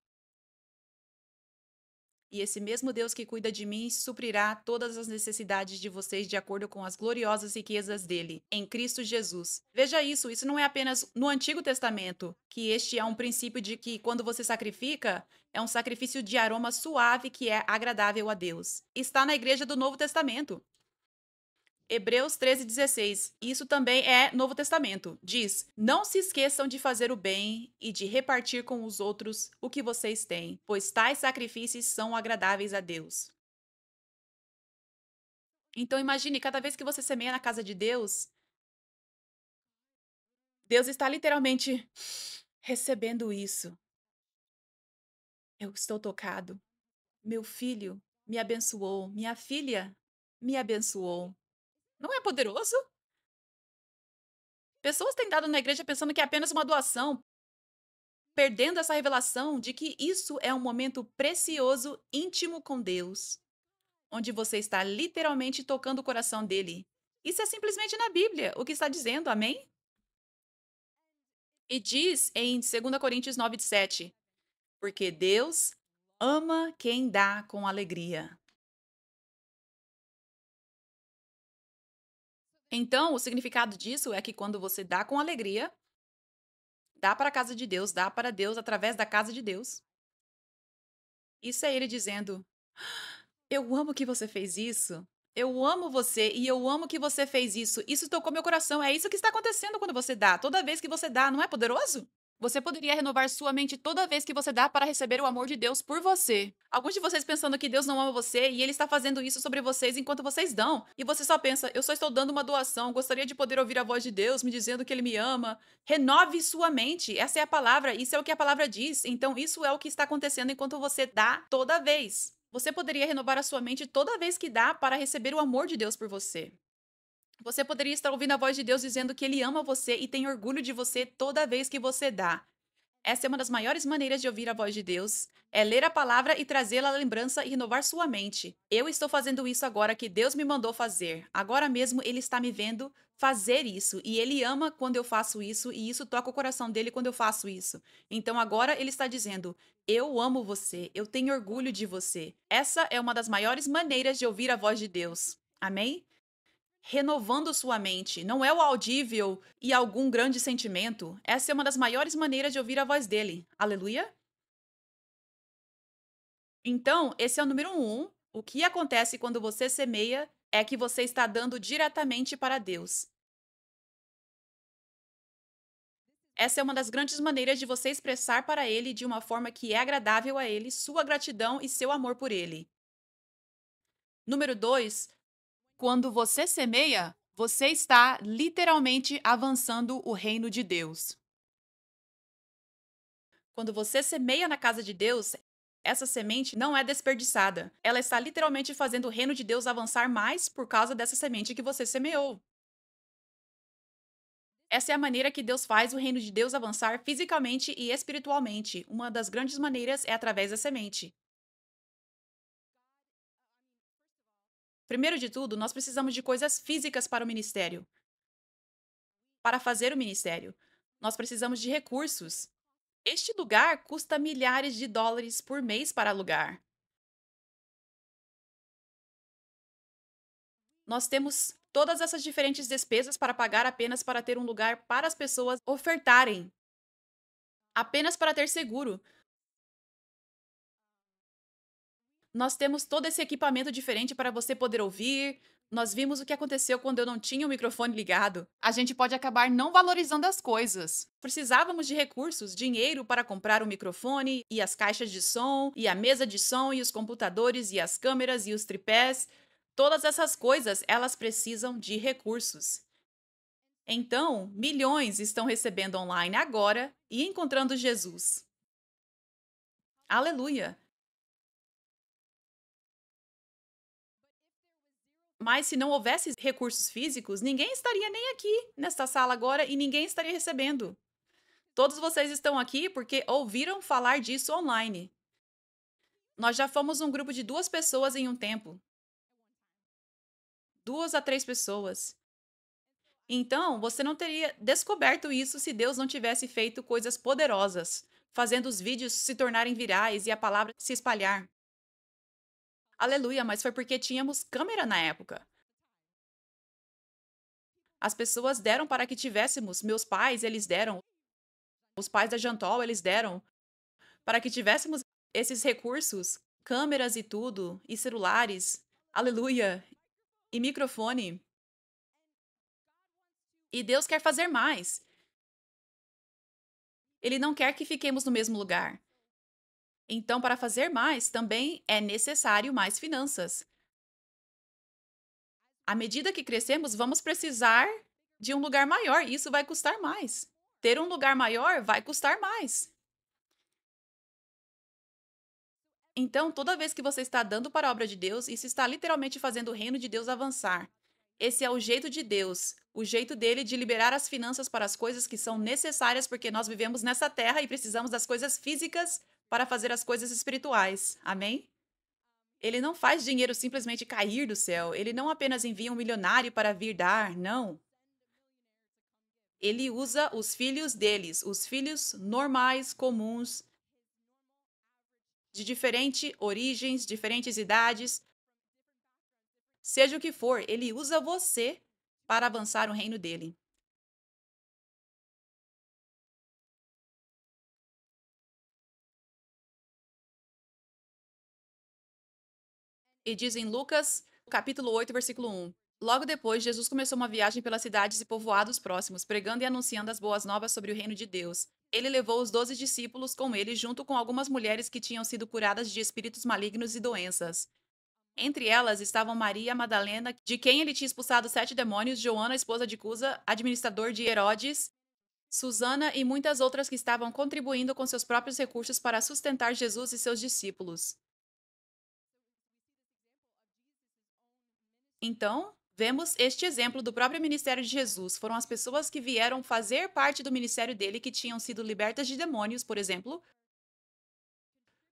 E esse mesmo Deus que cuida de mim suprirá todas as necessidades de vocês de acordo com as gloriosas riquezas dele, em Cristo Jesus. Veja isso não é apenas no Antigo Testamento, que este é um princípio de que quando você sacrifica, é um sacrifício de aroma suave que é agradável a Deus. Está na igreja do Novo Testamento. Hebreus 13,16. Isso também é Novo Testamento. Diz: Não se esqueçam de fazer o bem e de repartir com os outros o que vocês têm, pois tais sacrifícios são agradáveis a Deus. Então imagine, cada vez que você semeia na casa de Deus, Deus está literalmente recebendo isso. Eu estou tocado. Meu filho me abençoou. Minha filha me abençoou. Não é poderoso? Pessoas têm dado na igreja pensando que é apenas uma doação, perdendo essa revelação de que isso é um momento precioso, íntimo com Deus, onde você está literalmente tocando o coração dele. Isso é simplesmente na Bíblia, o que está dizendo, amém? E diz em 2 Coríntios 9,7, porque Deus ama quem dá com alegria. Então, o significado disso é que quando você dá com alegria, dá para a casa de Deus, dá para Deus através da casa de Deus. Isso é ele dizendo: Eu amo que você fez isso. Eu amo você e eu amo que você fez isso. Isso tocou meu coração. É isso que está acontecendo quando você dá. Toda vez que você dá, não é poderoso? Você poderia renovar sua mente toda vez que você dá para receber o amor de Deus por você. Alguns de vocês pensando que Deus não ama você e Ele está fazendo isso sobre vocês enquanto vocês dão. E você só pensa, eu só estou dando uma doação, gostaria de poder ouvir a voz de Deus me dizendo que Ele me ama. Renove sua mente, essa é a palavra, isso é o que a palavra diz. Então isso é o que está acontecendo enquanto você dá toda vez. Você poderia renovar a sua mente toda vez que dá para receber o amor de Deus por você. Você poderia estar ouvindo a voz de Deus dizendo que Ele ama você e tem orgulho de você toda vez que você dá. Essa é uma das maiores maneiras de ouvir a voz de Deus, é ler a palavra e trazê-la à lembrança e renovar sua mente. Eu estou fazendo isso agora que Deus me mandou fazer. Agora mesmo Ele está me vendo fazer isso e Ele ama quando eu faço isso e isso toca o coração dele quando eu faço isso. Então agora Ele está dizendo: eu amo você, eu tenho orgulho de você. Essa é uma das maiores maneiras de ouvir a voz de Deus. Amém? Renovando sua mente. Não é o audível e algum grande sentimento. Essa é uma das maiores maneiras de ouvir a voz dele. Aleluia? Então, esse é o número um. O que acontece quando você semeia é que você está dando diretamente para Deus. Essa é uma das grandes maneiras de você expressar para Ele de uma forma que é agradável a Ele sua gratidão e seu amor por Ele. Número 2, quando você semeia, você está literalmente avançando o reino de Deus. Quando você semeia na casa de Deus, essa semente não é desperdiçada. Ela está literalmente fazendo o reino de Deus avançar mais por causa dessa semente que você semeou. Essa é a maneira que Deus faz o reino de Deus avançar fisicamente e espiritualmente. Uma das grandes maneiras é através da semente. Primeiro de tudo, nós precisamos de coisas físicas para o ministério. Para fazer o ministério, nós precisamos de recursos. Este lugar custa milhares de dólares por mês para alugar. Nós temos todas essas diferentes despesas para pagar apenas para ter um lugar para as pessoas ofertarem, apenas para ter seguro. Nós temos todo esse equipamento diferente para você poder ouvir. Nós vimos o que aconteceu quando eu não tinha o microfone ligado. A gente pode acabar não valorizando as coisas. Precisávamos de recursos, dinheiro para comprar o microfone e as caixas de som, e a mesa de som, e os computadores, e as câmeras, e os tripés. Todas essas coisas, elas precisam de recursos. Então, milhões estão recebendo online agora e encontrando Jesus. Aleluia! Mas se não houvesse recursos físicos, ninguém estaria nem aqui nesta sala agora e ninguém estaria recebendo. Todos vocês estão aqui porque ouviram falar disso online. Nós já fomos um grupo de 2 pessoas em um tempo. 2 a 3 pessoas. Então, você não teria descoberto isso se Deus não tivesse feito coisas poderosas, fazendo os vídeos se tornarem virais e a palavra se espalhar. Aleluia, mas foi porque tínhamos câmera na época. As pessoas deram para que tivéssemos, meus pais, eles deram, os pais da Jantol, eles deram, para que tivéssemos esses recursos, câmeras e tudo, e celulares, aleluia, e microfone. E Deus quer fazer mais. Ele não quer que fiquemos no mesmo lugar. Então, para fazer mais, também é necessário mais finanças. À medida que crescemos, vamos precisar de um lugar maior, e isso vai custar mais. Ter um lugar maior vai custar mais. Então, toda vez que você está dando para a obra de Deus, isso está literalmente fazendo o reino de Deus avançar. Esse é o jeito de Deus, o jeito dele de liberar as finanças para as coisas que são necessárias, porque nós vivemos nessa terra e precisamos das coisas físicas para fazer as coisas espirituais. Amém? Ele não faz dinheiro simplesmente cair do céu. Ele não apenas envia um milionário para vir dar, não. Ele usa os filhos deles, os filhos normais, comuns, de diferentes origens, diferentes idades, seja o que for, ele usa você para avançar o reino dele. E diz em Lucas, capítulo 8, versículo 1. Logo depois, Jesus começou uma viagem pelas cidades e povoados próximos, pregando e anunciando as boas novas sobre o reino de Deus. Ele levou os 12 discípulos com ele, junto com algumas mulheres que tinham sido curadas de espíritos malignos e doenças. Entre elas estavam Maria Madalena, de quem ele tinha expulsado 7 demônios, Joana, esposa de Cusa, administrador de Herodes, Susana e muitas outras que estavam contribuindo com seus próprios recursos para sustentar Jesus e seus discípulos. Então, vemos este exemplo do próprio ministério de Jesus. Foram as pessoas que vieram fazer parte do ministério dele que tinham sido libertas de demônios, por exemplo.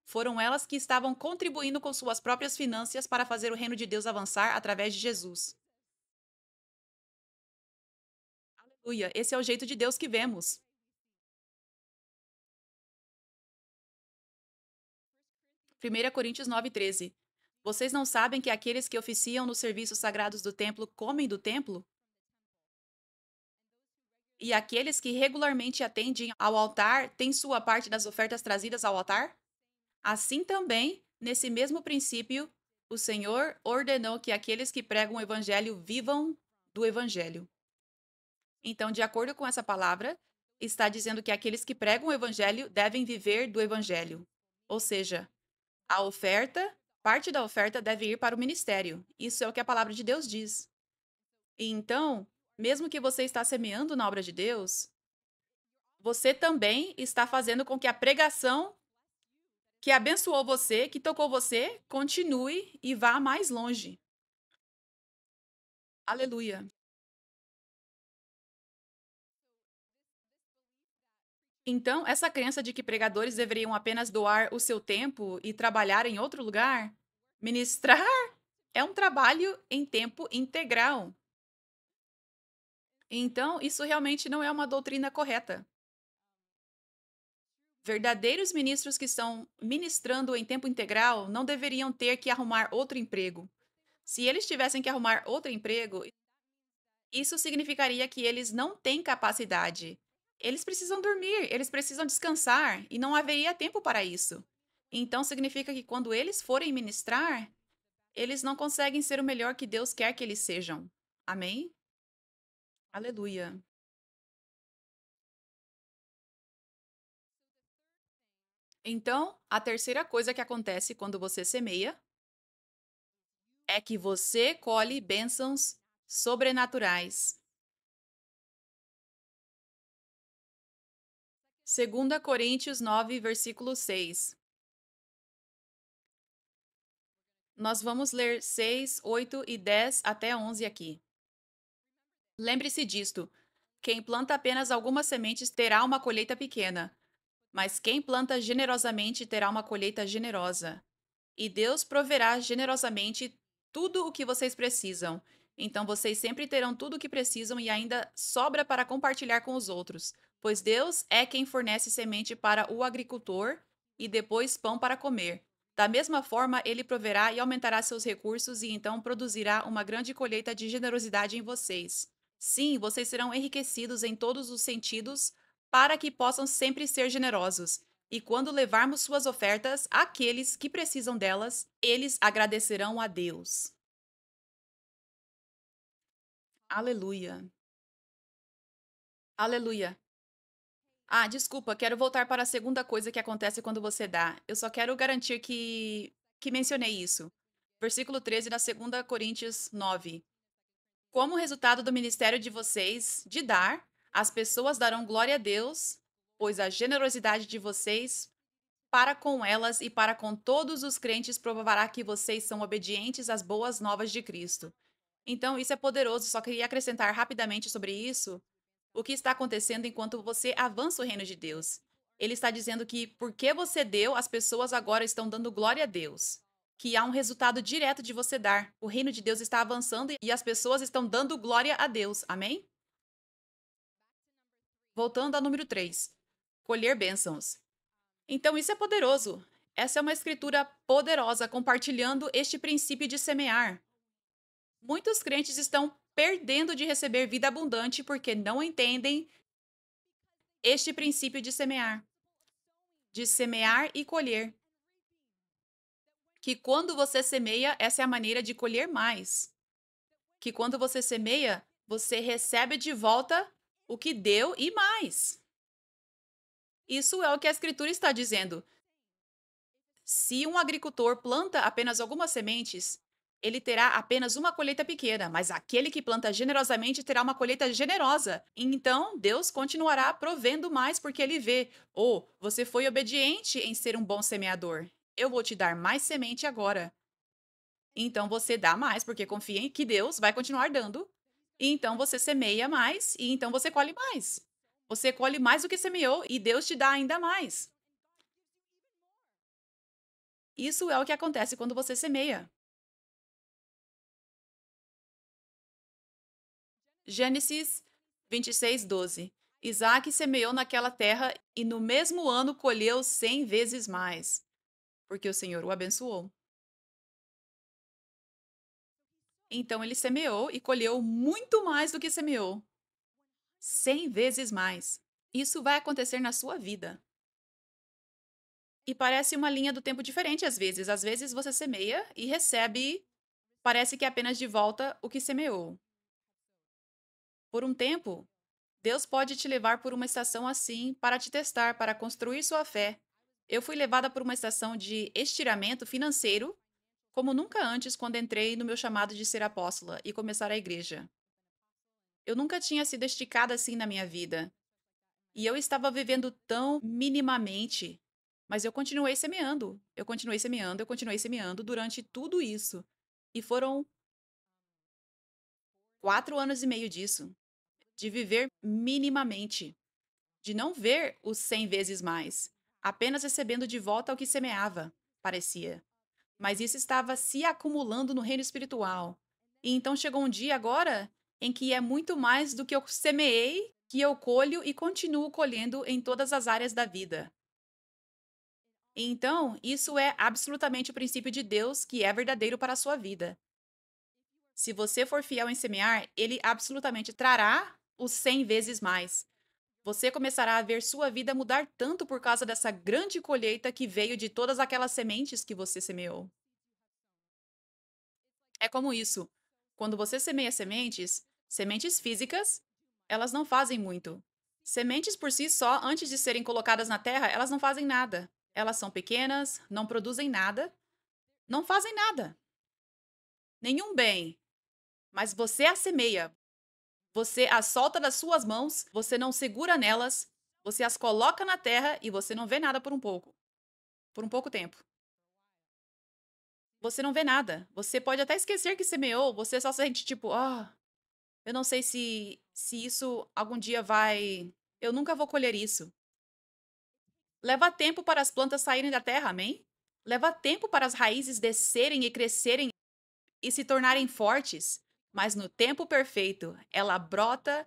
Foram elas que estavam contribuindo com suas próprias finanças para fazer o reino de Deus avançar através de Jesus. Aleluia! Esse é o jeito de Deus que vemos. 1 Coríntios 9:13. Vocês não sabem que aqueles que oficiam nos serviços sagrados do templo comem do templo? E aqueles que regularmente atendem ao altar têm sua parte das ofertas trazidas ao altar? Assim também, nesse mesmo princípio, o Senhor ordenou que aqueles que pregam o evangelho vivam do evangelho. Então, de acordo com essa palavra, está dizendo que aqueles que pregam o evangelho devem viver do evangelho. Ou seja, a oferta, parte da oferta deve ir para o ministério. Isso é o que a palavra de Deus diz. E então, mesmo que você está semeando na obra de Deus, você também está fazendo com que a pregação que abençoou você, que tocou você, continue e vá mais longe. Aleluia. Então, essa crença de que pregadores deveriam apenas doar o seu tempo e trabalhar em outro lugar, ministrar é um trabalho em tempo integral. Então, isso realmente não é uma doutrina correta. Verdadeiros ministros que estão ministrando em tempo integral não deveriam ter que arrumar outro emprego. Se eles tivessem que arrumar outro emprego, isso significaria que eles não têm capacidade. Eles precisam dormir, eles precisam descansar e não haveria tempo para isso. Então significa que quando eles forem ministrar, eles não conseguem ser o melhor que Deus quer que eles sejam. Amém? Aleluia. Então, a terceira coisa que acontece quando você semeia é que você colhe bênçãos sobrenaturais. 2 Coríntios 9, versículo 6. Nós vamos ler 6, 8 e 10 até 11 aqui. Lembre-se disto: quem planta apenas algumas sementes terá uma colheita pequena, mas quem planta generosamente terá uma colheita generosa. E Deus proverá generosamente tudo o que vocês precisam. Então vocês sempre terão tudo o que precisam e ainda sobra para compartilhar com os outros, pois Deus é quem fornece semente para o agricultor e depois pão para comer. Da mesma forma, ele proverá e aumentará seus recursos e então produzirá uma grande colheita de generosidade em vocês. Sim, vocês serão enriquecidos em todos os sentidos para que possam sempre ser generosos. E quando levarmos suas ofertas àqueles que precisam delas, eles agradecerão a Deus. Aleluia. Aleluia. Ah, desculpa, quero voltar para a segunda coisa que acontece quando você dá. Eu só quero garantir que mencionei isso. Versículo 13 da 2 Coríntios 9. Como resultado do ministério de vocês de dar, as pessoas darão glória a Deus, pois a generosidade de vocês para com elas e para com todos os crentes provará que vocês são obedientes às boas novas de Cristo. Então, isso é poderoso, só queria acrescentar rapidamente sobre isso o que está acontecendo enquanto você avança o reino de Deus. Ele está dizendo que porque você deu, as pessoas agora estão dando glória a Deus. Que há um resultado direto de você dar. O reino de Deus está avançando e as pessoas estão dando glória a Deus. Amém? Voltando ao número 3. Colher bênçãos. Então, isso é poderoso. Essa é uma escritura poderosa compartilhando este princípio de semear. Muitos crentes estão perdendo de receber vida abundante porque não entendem este princípio de semear e colher. Que quando você semeia, essa é a maneira de colher mais. que quando você semeia, você recebe de volta o que deu e mais. Isso é o que a Escritura está dizendo. Se um agricultor planta apenas algumas sementes, ele terá apenas uma colheita pequena, mas aquele que planta generosamente terá uma colheita generosa. Então, Deus continuará provendo mais porque ele vê: "Oh, você foi obediente em ser um bom semeador. Eu vou te dar mais semente agora." Então você dá mais porque confia em que Deus vai continuar dando. E então você semeia mais e então você colhe mais. Você colhe mais do que semeou e Deus te dá ainda mais. Isso é o que acontece quando você semeia. Gênesis 26:12. Isaac semeou naquela terra e no mesmo ano colheu 100 vezes mais, porque o Senhor o abençoou. Então ele semeou e colheu muito mais do que semeou, 100 vezes mais. Isso vai acontecer na sua vida. E parece uma linha do tempo diferente às vezes. Às vezes você semeia e recebe, parece que é apenas de volta o que semeou. Por um tempo, Deus pode te levar por uma estação assim para te testar, para construir sua fé. Eu fui levada por uma estação de estiramento financeiro, como nunca antes quando entrei no meu chamado de ser apóstola e começar a igreja. Eu nunca tinha sido esticada assim na minha vida. E eu estava vivendo tão minimamente, mas eu continuei semeando. Eu continuei semeando, eu continuei semeando durante tudo isso. E foram 4 anos e meio disso, de viver minimamente. De não ver os 100 vezes mais, apenas recebendo de volta o que semeava, parecia. Mas isso estava se acumulando no reino espiritual. E então chegou um dia agora em que é muito mais do que eu semeei, que eu colho e continuo colhendo em todas as áreas da vida. Então, isso é absolutamente o princípio de Deus que é verdadeiro para a sua vida. Se você for fiel em semear, ele absolutamente trará os 100 vezes mais. Você começará a ver sua vida mudar tanto por causa dessa grande colheita que veio de todas aquelas sementes que você semeou. É como isso. Quando você semeia sementes, sementes físicas, elas não fazem muito. Sementes por si só, antes de serem colocadas na terra, elas não fazem nada. Elas são pequenas, não produzem nada, não fazem nada, nenhum bem. Mas você as semeia, você as solta das suas mãos, você não segura nelas, você as coloca na terra e você não vê nada por um pouco tempo. Você não vê nada. Você pode até esquecer que semeou, você só sente tipo: "Ah, eu não sei se isso algum dia vai, eu nunca vou colher isso." Leva tempo para as plantas saírem da terra, amém? Leva tempo para as raízes descerem e crescerem e se tornarem fortes, mas no tempo perfeito, ela brota,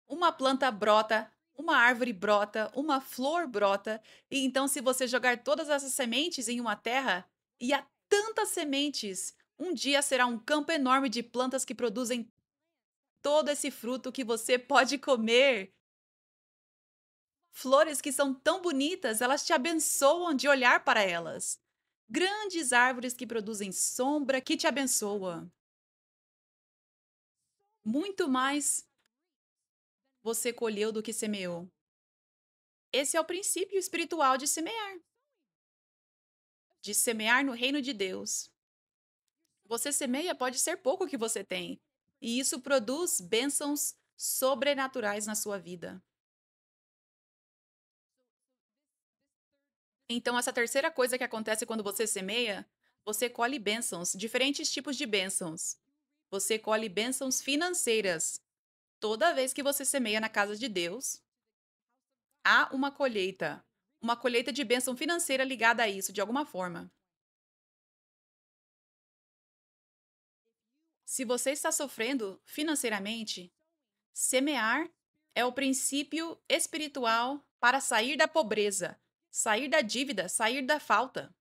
uma planta brota, uma árvore brota, uma flor brota, e então se você jogar todas essas sementes em uma terra, e há tantas sementes, um dia será um campo enorme de plantas que produzem todo esse fruto que você pode comer. Flores que são tão bonitas, elas te abençoam de olhar para elas. Grandes árvores que produzem sombra que te abençoa. Muito mais você colheu do que semeou. Esse é o princípio espiritual de semear no reino de Deus. Você semeia, pode ser pouco que você tem, e isso produz bênçãos sobrenaturais na sua vida. Então, essa terceira coisa que acontece quando você semeia, você colhe bênçãos, diferentes tipos de bênçãos. Você colhe bênçãos financeiras. Toda vez que você semeia na casa de Deus, há uma colheita de bênção financeira ligada a isso de alguma forma. Se você está sofrendo financeiramente, semear é o princípio espiritual para sair da pobreza, sair da dívida, sair da falta.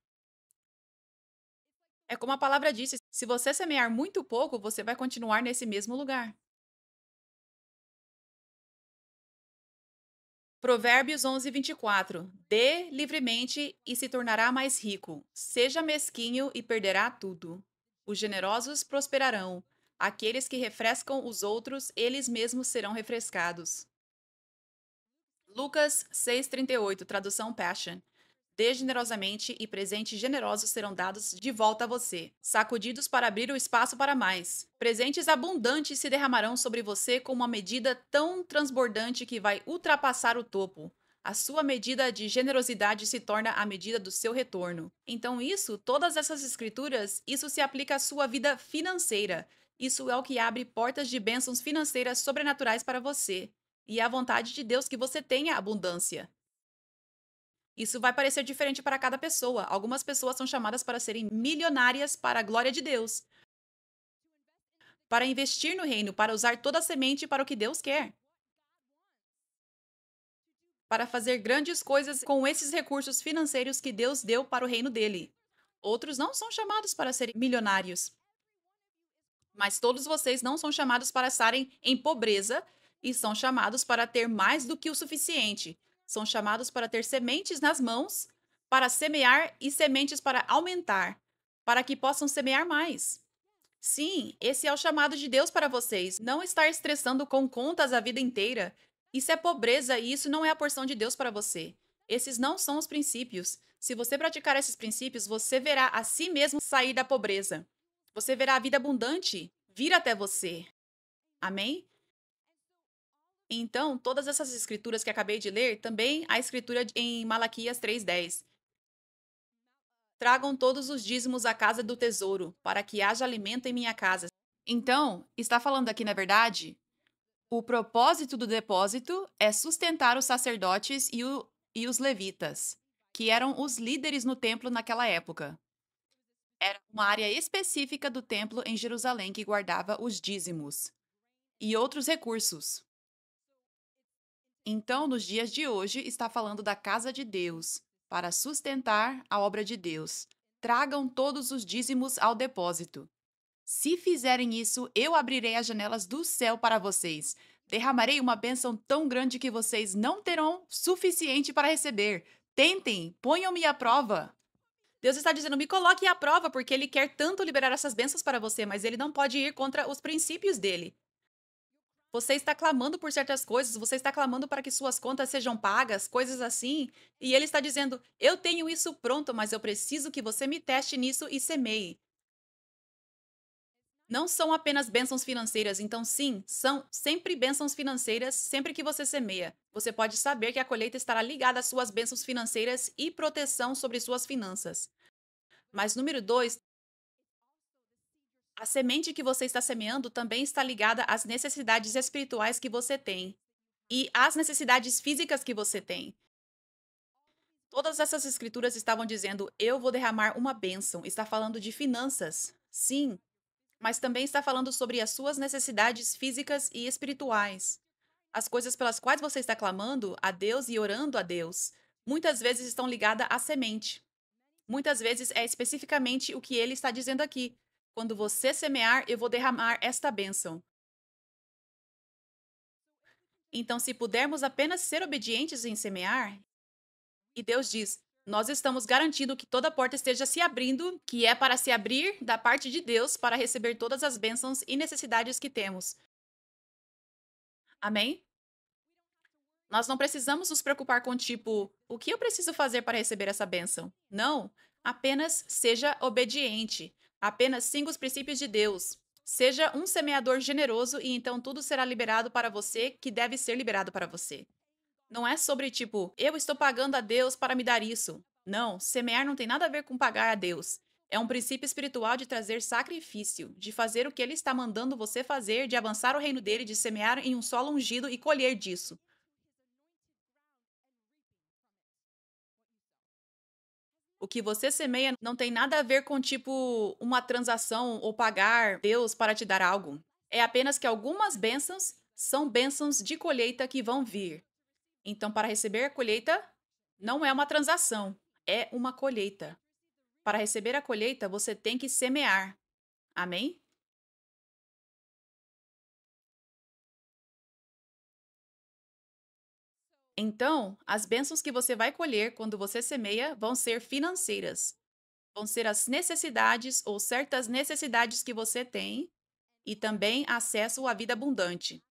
É como a palavra disse: se você semear muito pouco, você vai continuar nesse mesmo lugar. Provérbios 11:24. Dê livremente e se tornará mais rico. Seja mesquinho e perderá tudo. Os generosos prosperarão. Aqueles que refrescam os outros, eles mesmos serão refrescados. Lucas 6,38, tradução Passion. Dê generosamente e presentes generosos serão dados de volta a você, sacudidos para abrir o espaço para mais. Presentes abundantes se derramarão sobre você com uma medida tão transbordante que vai ultrapassar o topo. A sua medida de generosidade se torna a medida do seu retorno. Então, todas essas escrituras, isso se aplica à sua vida financeira. Isso é o que abre portas de bênçãos financeiras sobrenaturais para você. E é a vontade de Deus que você tenha abundância. Isso vai parecer diferente para cada pessoa. Algumas pessoas são chamadas para serem milionárias para a glória de Deus, para investir no reino, para usar toda a semente para o que Deus quer, para fazer grandes coisas com esses recursos financeiros que Deus deu para o reino dele. Outros não são chamados para serem milionários, mas todos vocês não são chamados para estarem em pobreza e são chamados para ter mais do que o suficiente. São chamados para ter sementes nas mãos, para semear e sementes para aumentar, para que possam semear mais. Sim, esse é o chamado de Deus para vocês. Não estar estressando com contas a vida inteira. Isso é pobreza e isso não é a porção de Deus para você. Esses não são os princípios. Se você praticar esses princípios, você verá a si mesmo sair da pobreza. Você verá a vida abundante vir até você. Amém? Então, todas essas escrituras que acabei de ler, também a escritura em Malaquias 3:10. Tragam todos os dízimos à casa do tesouro, para que haja alimento em minha casa. Então, está falando aqui, na verdade, o propósito do depósito é sustentar os sacerdotes e os levitas, que eram os líderes no templo naquela época. Era uma área específica do templo em Jerusalém que guardava os dízimos e outros recursos. Então, nos dias de hoje, está falando da casa de Deus, para sustentar a obra de Deus. Tragam todos os dízimos ao depósito. Se fizerem isso, eu abrirei as janelas do céu para vocês. Derramarei uma bênção tão grande que vocês não terão suficiente para receber. Tentem, ponham-me à prova. Deus está dizendo, me coloque à prova, porque Ele quer tanto liberar essas bênçãos para você, mas Ele não pode ir contra os princípios dele. Você está clamando por certas coisas, você está clamando para que suas contas sejam pagas, coisas assim, e Ele está dizendo, eu tenho isso pronto, mas eu preciso que você me teste nisso e semeie. Não são apenas bênçãos financeiras, então sim, são sempre bênçãos financeiras sempre que você semeia. Você pode saber que a colheita estará ligada às suas bênçãos financeiras e proteção sobre suas finanças. Mas número 2, a semente que você está semeando também está ligada às necessidades espirituais que você tem e às necessidades físicas que você tem. Todas essas escrituras estavam dizendo: eu vou derramar uma bênção. Está falando de finanças. Sim, mas também está falando sobre as suas necessidades físicas e espirituais. As coisas pelas quais você está clamando a Deus e orando a Deus, muitas vezes estão ligadas à semente. Muitas vezes é especificamente o que ele está dizendo aqui. Quando você semear, eu vou derramar esta bênção. Então, se pudermos apenas ser obedientes em semear, e Deus diz: nós estamos garantindo que toda porta esteja se abrindo, que é para se abrir da parte de Deus para receber todas as bênçãos e necessidades que temos. Amém? Nós não precisamos nos preocupar com tipo, o que eu preciso fazer para receber essa bênção? Não, apenas seja obediente. Apenas siga os princípios de Deus. Seja um semeador generoso e então tudo será liberado para você que deve ser liberado para você. Não é sobre tipo, eu estou pagando a Deus para me dar isso. Não, semear não tem nada a ver com pagar a Deus. É um princípio espiritual de trazer sacrifício, de fazer o que ele está mandando você fazer, de avançar o reino dele, de semear em um solo ungido e colher disso. O que você semeia não tem nada a ver com, tipo, uma transação ou pagar Deus para te dar algo. É apenas que algumas bênçãos são bênçãos de colheita que vão vir. Então, para receber a colheita, não é uma transação, é uma colheita. Para receber a colheita, você tem que semear. Amém? Então, as bênçãos que você vai colher quando você semeia vão ser financeiras. Vão ser as necessidades ou certas necessidades que você tem e também acesso à vida abundante.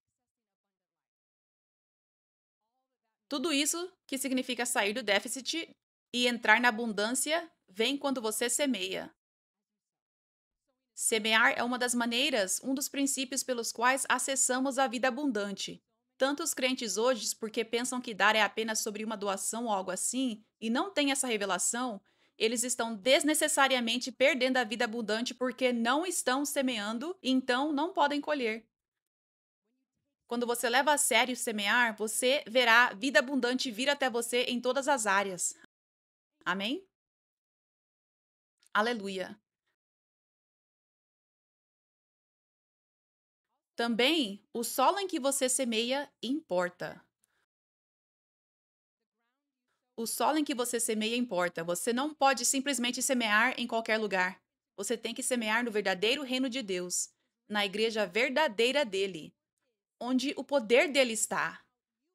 Tudo isso que significa sair do déficit e entrar na abundância vem quando você semeia. Semear é uma das maneiras, um dos princípios pelos quais acessamos a vida abundante. Tanto os crentes hoje, porque pensam que dar é apenas sobre uma doação ou algo assim, e não têm essa revelação, eles estão desnecessariamente perdendo a vida abundante porque não estão semeando, e então não podem colher. Quando você leva a sério semear, você verá vida abundante vir até você em todas as áreas. Amém? Aleluia. Também, o solo em que você semeia importa. O solo em que você semeia importa. Você não pode simplesmente semear em qualquer lugar. Você tem que semear no verdadeiro reino de Deus, na igreja verdadeira dele, onde o poder dele está.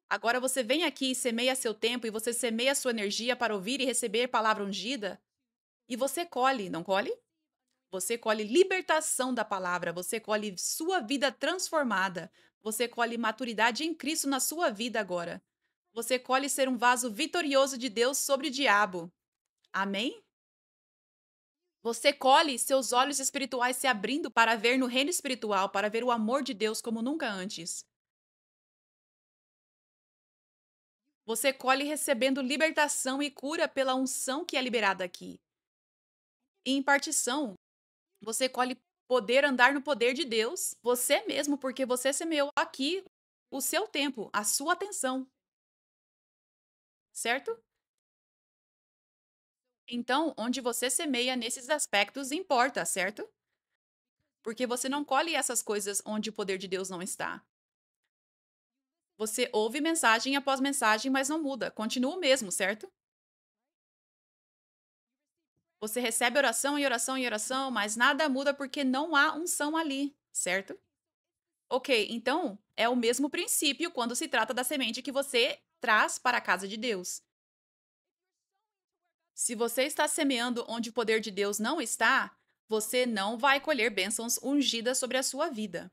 Agora você vem aqui e semeia seu tempo e você semeia sua energia para ouvir e receber palavra ungida, e você colhe, não colhe? Você colhe libertação da palavra, você colhe sua vida transformada, você colhe maturidade em Cristo na sua vida agora. Você colhe ser um vaso vitorioso de Deus sobre o diabo. Amém? Você colhe seus olhos espirituais se abrindo para ver no reino espiritual, para ver o amor de Deus como nunca antes. Você colhe recebendo libertação e cura pela unção que é liberada aqui. E impartição, você colhe poder andar no poder de Deus, você mesmo, porque você semeou aqui o seu tempo, a sua atenção, certo? Então, onde você semeia nesses aspectos importa, certo? Porque você não colhe essas coisas onde o poder de Deus não está. Você ouve mensagem após mensagem, mas não muda, continua o mesmo, certo? Você recebe oração e oração e oração, mas nada muda porque não há unção ali, certo? Ok, então é o mesmo princípio quando se trata da semente que você traz para a casa de Deus. Se você está semeando onde o poder de Deus não está, você não vai colher bênçãos ungidas sobre a sua vida.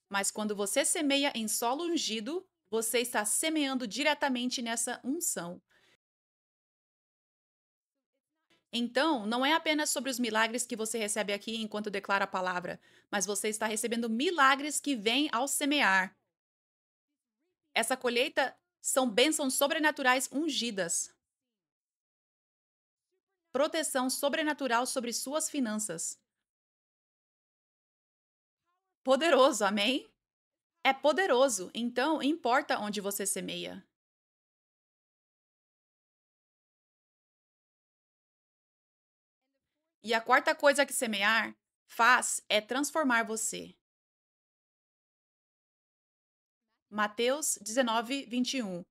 Mas quando você semeia em solo ungido, você está semeando diretamente nessa unção. Então, não é apenas sobre os milagres que você recebe aqui enquanto declara a palavra, mas você está recebendo milagres que vêm ao semear. Essa colheita são bênçãos sobrenaturais ungidas. Proteção sobrenatural sobre suas finanças. Poderoso, amém? É poderoso, então importa onde você semeia. E a quarta coisa que semear faz é transformar você. Mateus 19, 21.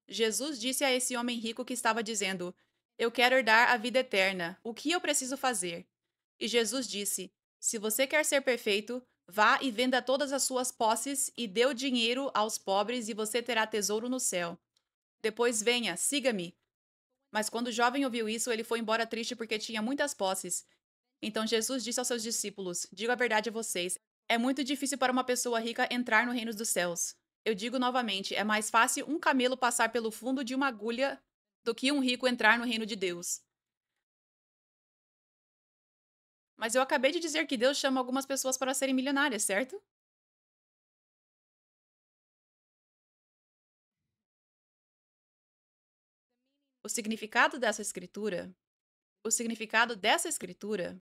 Jesus disse a esse homem rico que estava dizendo: Eu quero herdar a vida eterna. O que eu preciso fazer? E Jesus disse: Se você quer ser perfeito, vá e venda todas as suas posses e dê o dinheiro aos pobres e você terá tesouro no céu. Depois venha, siga-me. Mas quando o jovem ouviu isso, ele foi embora triste porque tinha muitas posses. Então Jesus disse aos seus discípulos: Digo a verdade a vocês, é muito difícil para uma pessoa rica entrar no reino dos céus. Eu digo novamente, é mais fácil um camelo passar pelo fundo de uma agulha do que um rico entrar no reino de Deus. Mas eu acabei de dizer que Deus chama algumas pessoas para serem milionárias, certo? O significado dessa escritura, o significado dessa escritura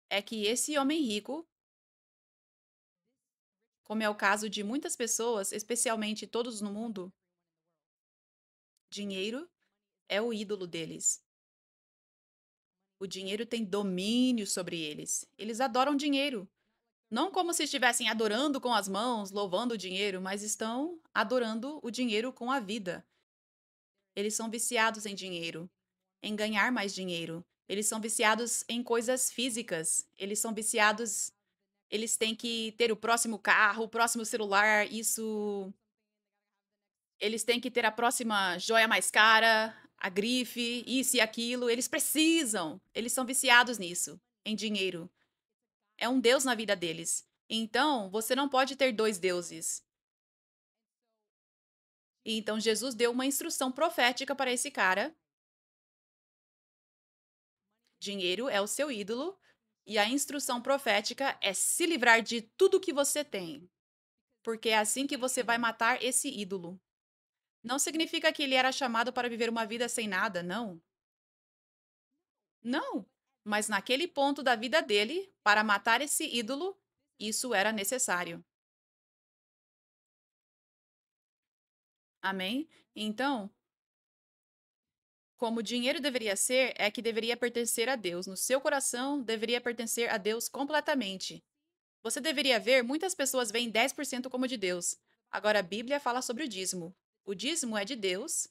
é que esse homem rico, como é o caso de muitas pessoas, especialmente todos no mundo, dinheiro é o ídolo deles. O dinheiro tem domínio sobre eles. Eles adoram dinheiro. Não como se estivessem adorando com as mãos, louvando o dinheiro, mas estão adorando o dinheiro com a vida. Eles são viciados em dinheiro, em ganhar mais dinheiro. Eles são viciados em coisas físicas. Eles são viciados. Eles têm que ter o próximo carro, o próximo celular. Isso Eles têm que ter a próxima joia mais cara, a grife, isso e aquilo. Eles precisam. Eles são viciados nisso, em dinheiro. É um deus na vida deles. Então, você não pode ter dois deuses. E então, Jesus deu uma instrução profética para esse cara. Dinheiro é o seu ídolo. E a instrução profética é se livrar de tudo que você tem. Porque é assim que você vai matar esse ídolo. Não significa que ele era chamado para viver uma vida sem nada, não. Não. Mas naquele ponto da vida dele, para matar esse ídolo, isso era necessário. Amém? Então, como o dinheiro deveria ser, é que deveria pertencer a Deus. No seu coração, deveria pertencer a Deus completamente. Você deveria ver, muitas pessoas veem 10% como de Deus. Agora, a Bíblia fala sobre o dízimo. O dízimo é de Deus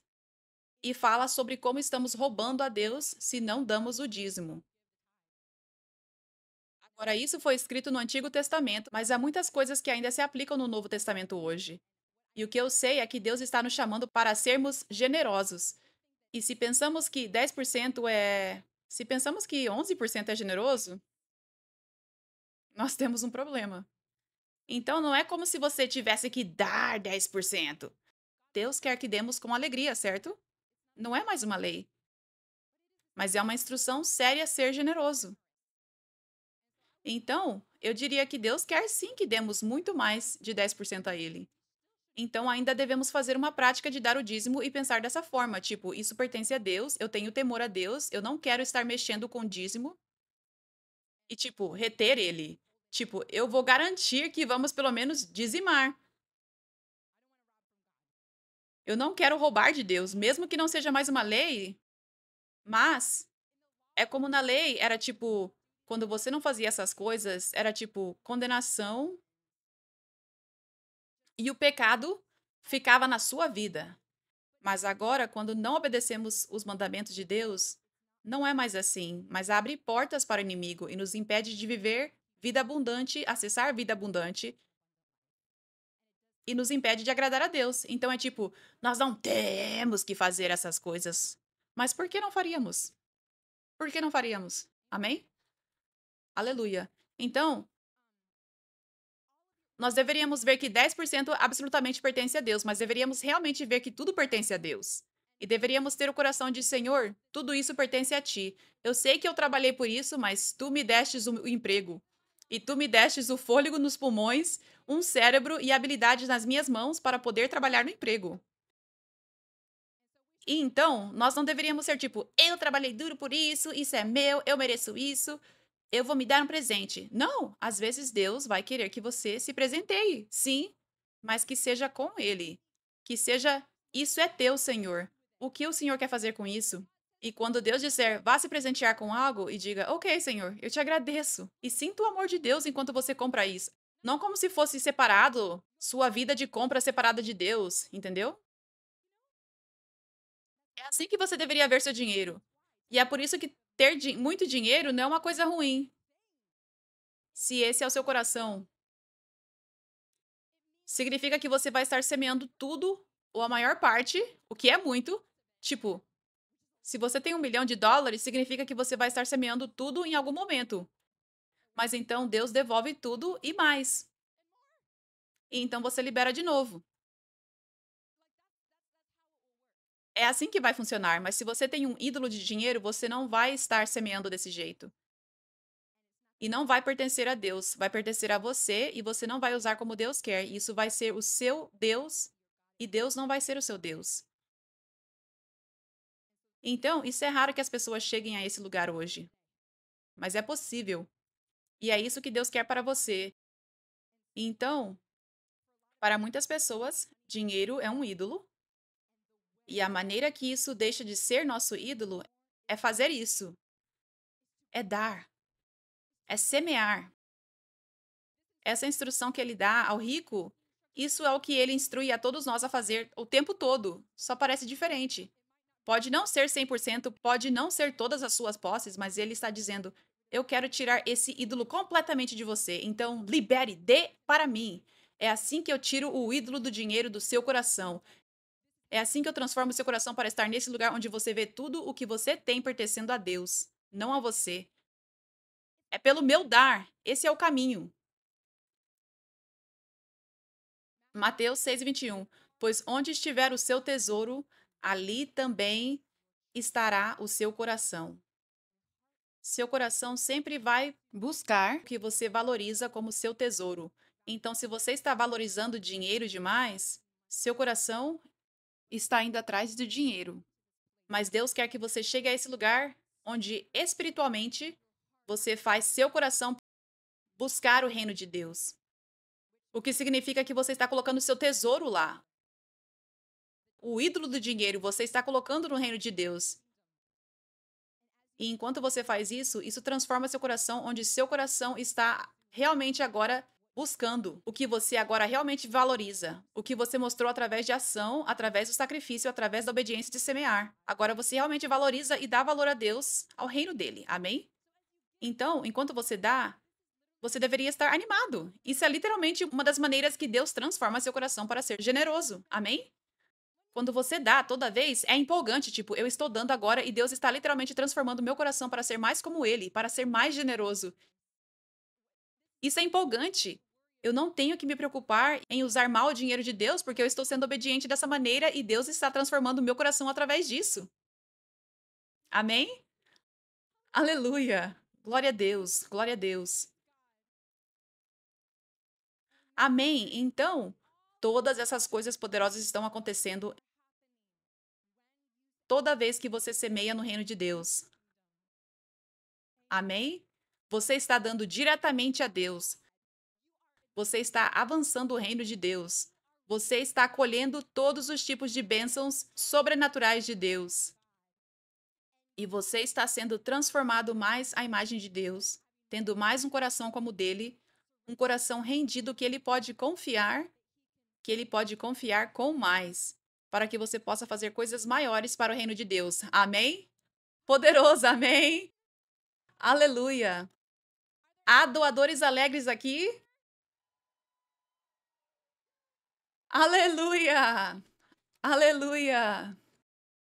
e fala sobre como estamos roubando a Deus se não damos o dízimo. Agora, isso foi escrito no Antigo Testamento, mas há muitas coisas que ainda se aplicam no Novo Testamento hoje. E o que eu sei é que Deus está nos chamando para sermos generosos. E se pensamos que 10% é. Se pensamos que 11% é generoso, nós temos um problema. Então não é como se você tivesse que dar 10%. Deus quer que demos com alegria, certo? Não é mais uma lei, mas é uma instrução séria ser generoso. Então, eu diria que Deus quer sim que demos muito mais de 10% a Ele. Então, ainda devemos fazer uma prática de dar o dízimo e pensar dessa forma: tipo, isso pertence a Deus, eu tenho temor a Deus, eu não quero estar mexendo com o dízimo e, tipo, reter ele. Tipo, eu vou garantir que vamos pelo menos dizimar. Eu não quero roubar de Deus, mesmo que não seja mais uma lei, mas é como na lei, era tipo, quando você não fazia essas coisas, era tipo condenação e o pecado ficava na sua vida. Mas agora, quando não obedecemos os mandamentos de Deus, não é mais assim, mas abre portas para o inimigo e nos impede de viver vida abundante, acessar vida abundante e nos impede de agradar a Deus. Então é tipo, nós não temos que fazer essas coisas. Mas por que não faríamos? Por que não faríamos? Amém? Aleluia. Então, nós deveríamos ver que 10% absolutamente pertence a Deus, mas deveríamos realmente ver que tudo pertence a Deus. E deveríamos ter o coração de Senhor, tudo isso pertence a ti. Eu sei que eu trabalhei por isso, mas tu me destes o emprego. E tu me destes o fôlego nos pulmões, um cérebro e habilidades nas minhas mãos para poder trabalhar no emprego. E então, nós não deveríamos ser tipo, eu trabalhei duro por isso é meu, eu mereço isso, eu vou me dar um presente. Não, às vezes Deus vai querer que você se presenteie, sim, mas que seja com Ele. Que seja, isso é teu, Senhor. O que o Senhor quer fazer com isso? E quando Deus disser, vá se presentear com algo, e diga, ok, Senhor, eu te agradeço. E sinta o amor de Deus enquanto você compra isso. Não como se fosse separado, sua vida de compra separada de Deus, entendeu? É assim que você deveria ver seu dinheiro. E é por isso que ter muito dinheiro não é uma coisa ruim. Se esse é o seu coração, significa que você vai estar semeando tudo, ou a maior parte, o que é muito. Tipo, se você tem US$ 1 milhão, significa que você vai estar semeando tudo em algum momento. Mas então Deus devolve tudo e mais. E então você libera de novo. É assim que vai funcionar, mas se você tem um ídolo de dinheiro, você não vai estar semeando desse jeito. E não vai pertencer a Deus, vai pertencer a você e você não vai usar como Deus quer. Isso vai ser o seu Deus e Deus não vai ser o seu Deus. Então, isso é raro que as pessoas cheguem a esse lugar hoje, mas é possível. E é isso que Deus quer para você. Então, para muitas pessoas, dinheiro é um ídolo, e a maneira que isso deixa de ser nosso ídolo é fazer isso, é dar, é semear. Essa instrução que ele dá ao rico, isso é o que ele instrui a todos nós a fazer o tempo todo, só parece diferente. Pode não ser 100%, pode não ser todas as suas posses, mas ele está dizendo: eu quero tirar esse ídolo completamente de você, então libere, dê para mim. É assim que eu tiro o ídolo do dinheiro do seu coração. É assim que eu transformo o seu coração para estar nesse lugar onde você vê tudo o que você tem pertencendo a Deus, não a você. É pelo meu dar. Esse é o caminho. Mateus 6:21. Pois onde estiver o seu tesouro, ali também estará o seu coração. Seu coração sempre vai buscar o que você valoriza como seu tesouro. Então, se você está valorizando dinheiro demais, seu coração está indo atrás do dinheiro. Mas Deus quer que você chegue a esse lugar onde espiritualmente você faz seu coração buscar o reino de Deus. O que significa que você está colocando seu tesouro lá. O ídolo do dinheiro você está colocando no reino de Deus. E enquanto você faz isso, isso transforma seu coração, onde seu coração está realmente agora buscando o que você agora realmente valoriza, o que você mostrou através de ação, através do sacrifício, através da obediência de semear. Agora você realmente valoriza e dá valor a Deus, ao reino dele. Amém? Então, enquanto você dá, você deveria estar animado. Isso é literalmente uma das maneiras que Deus transforma seu coração para ser generoso. Amém? Quando você dá toda vez, é empolgante, tipo, eu estou dando agora e Deus está literalmente transformando meu coração para ser mais como ele, para ser mais generoso. Isso é empolgante. Eu não tenho que me preocupar em usar mal o dinheiro de Deus, porque eu estou sendo obediente dessa maneira e Deus está transformando o meu coração através disso. Amém? Aleluia! Glória a Deus, glória a Deus. Amém? Então, todas essas coisas poderosas estão acontecendo toda vez que você semeia no reino de Deus. Amém? Você está dando diretamente a Deus. Você está avançando o reino de Deus. Você está acolhendo todos os tipos de bênçãos sobrenaturais de Deus. E você está sendo transformado mais à imagem de Deus, tendo mais um coração como o dele, um coração rendido que ele pode confiar com mais, para que você possa fazer coisas maiores para o reino de Deus. Amém? Poderoso, amém? Aleluia! Há doadores alegres aqui? Aleluia! Aleluia!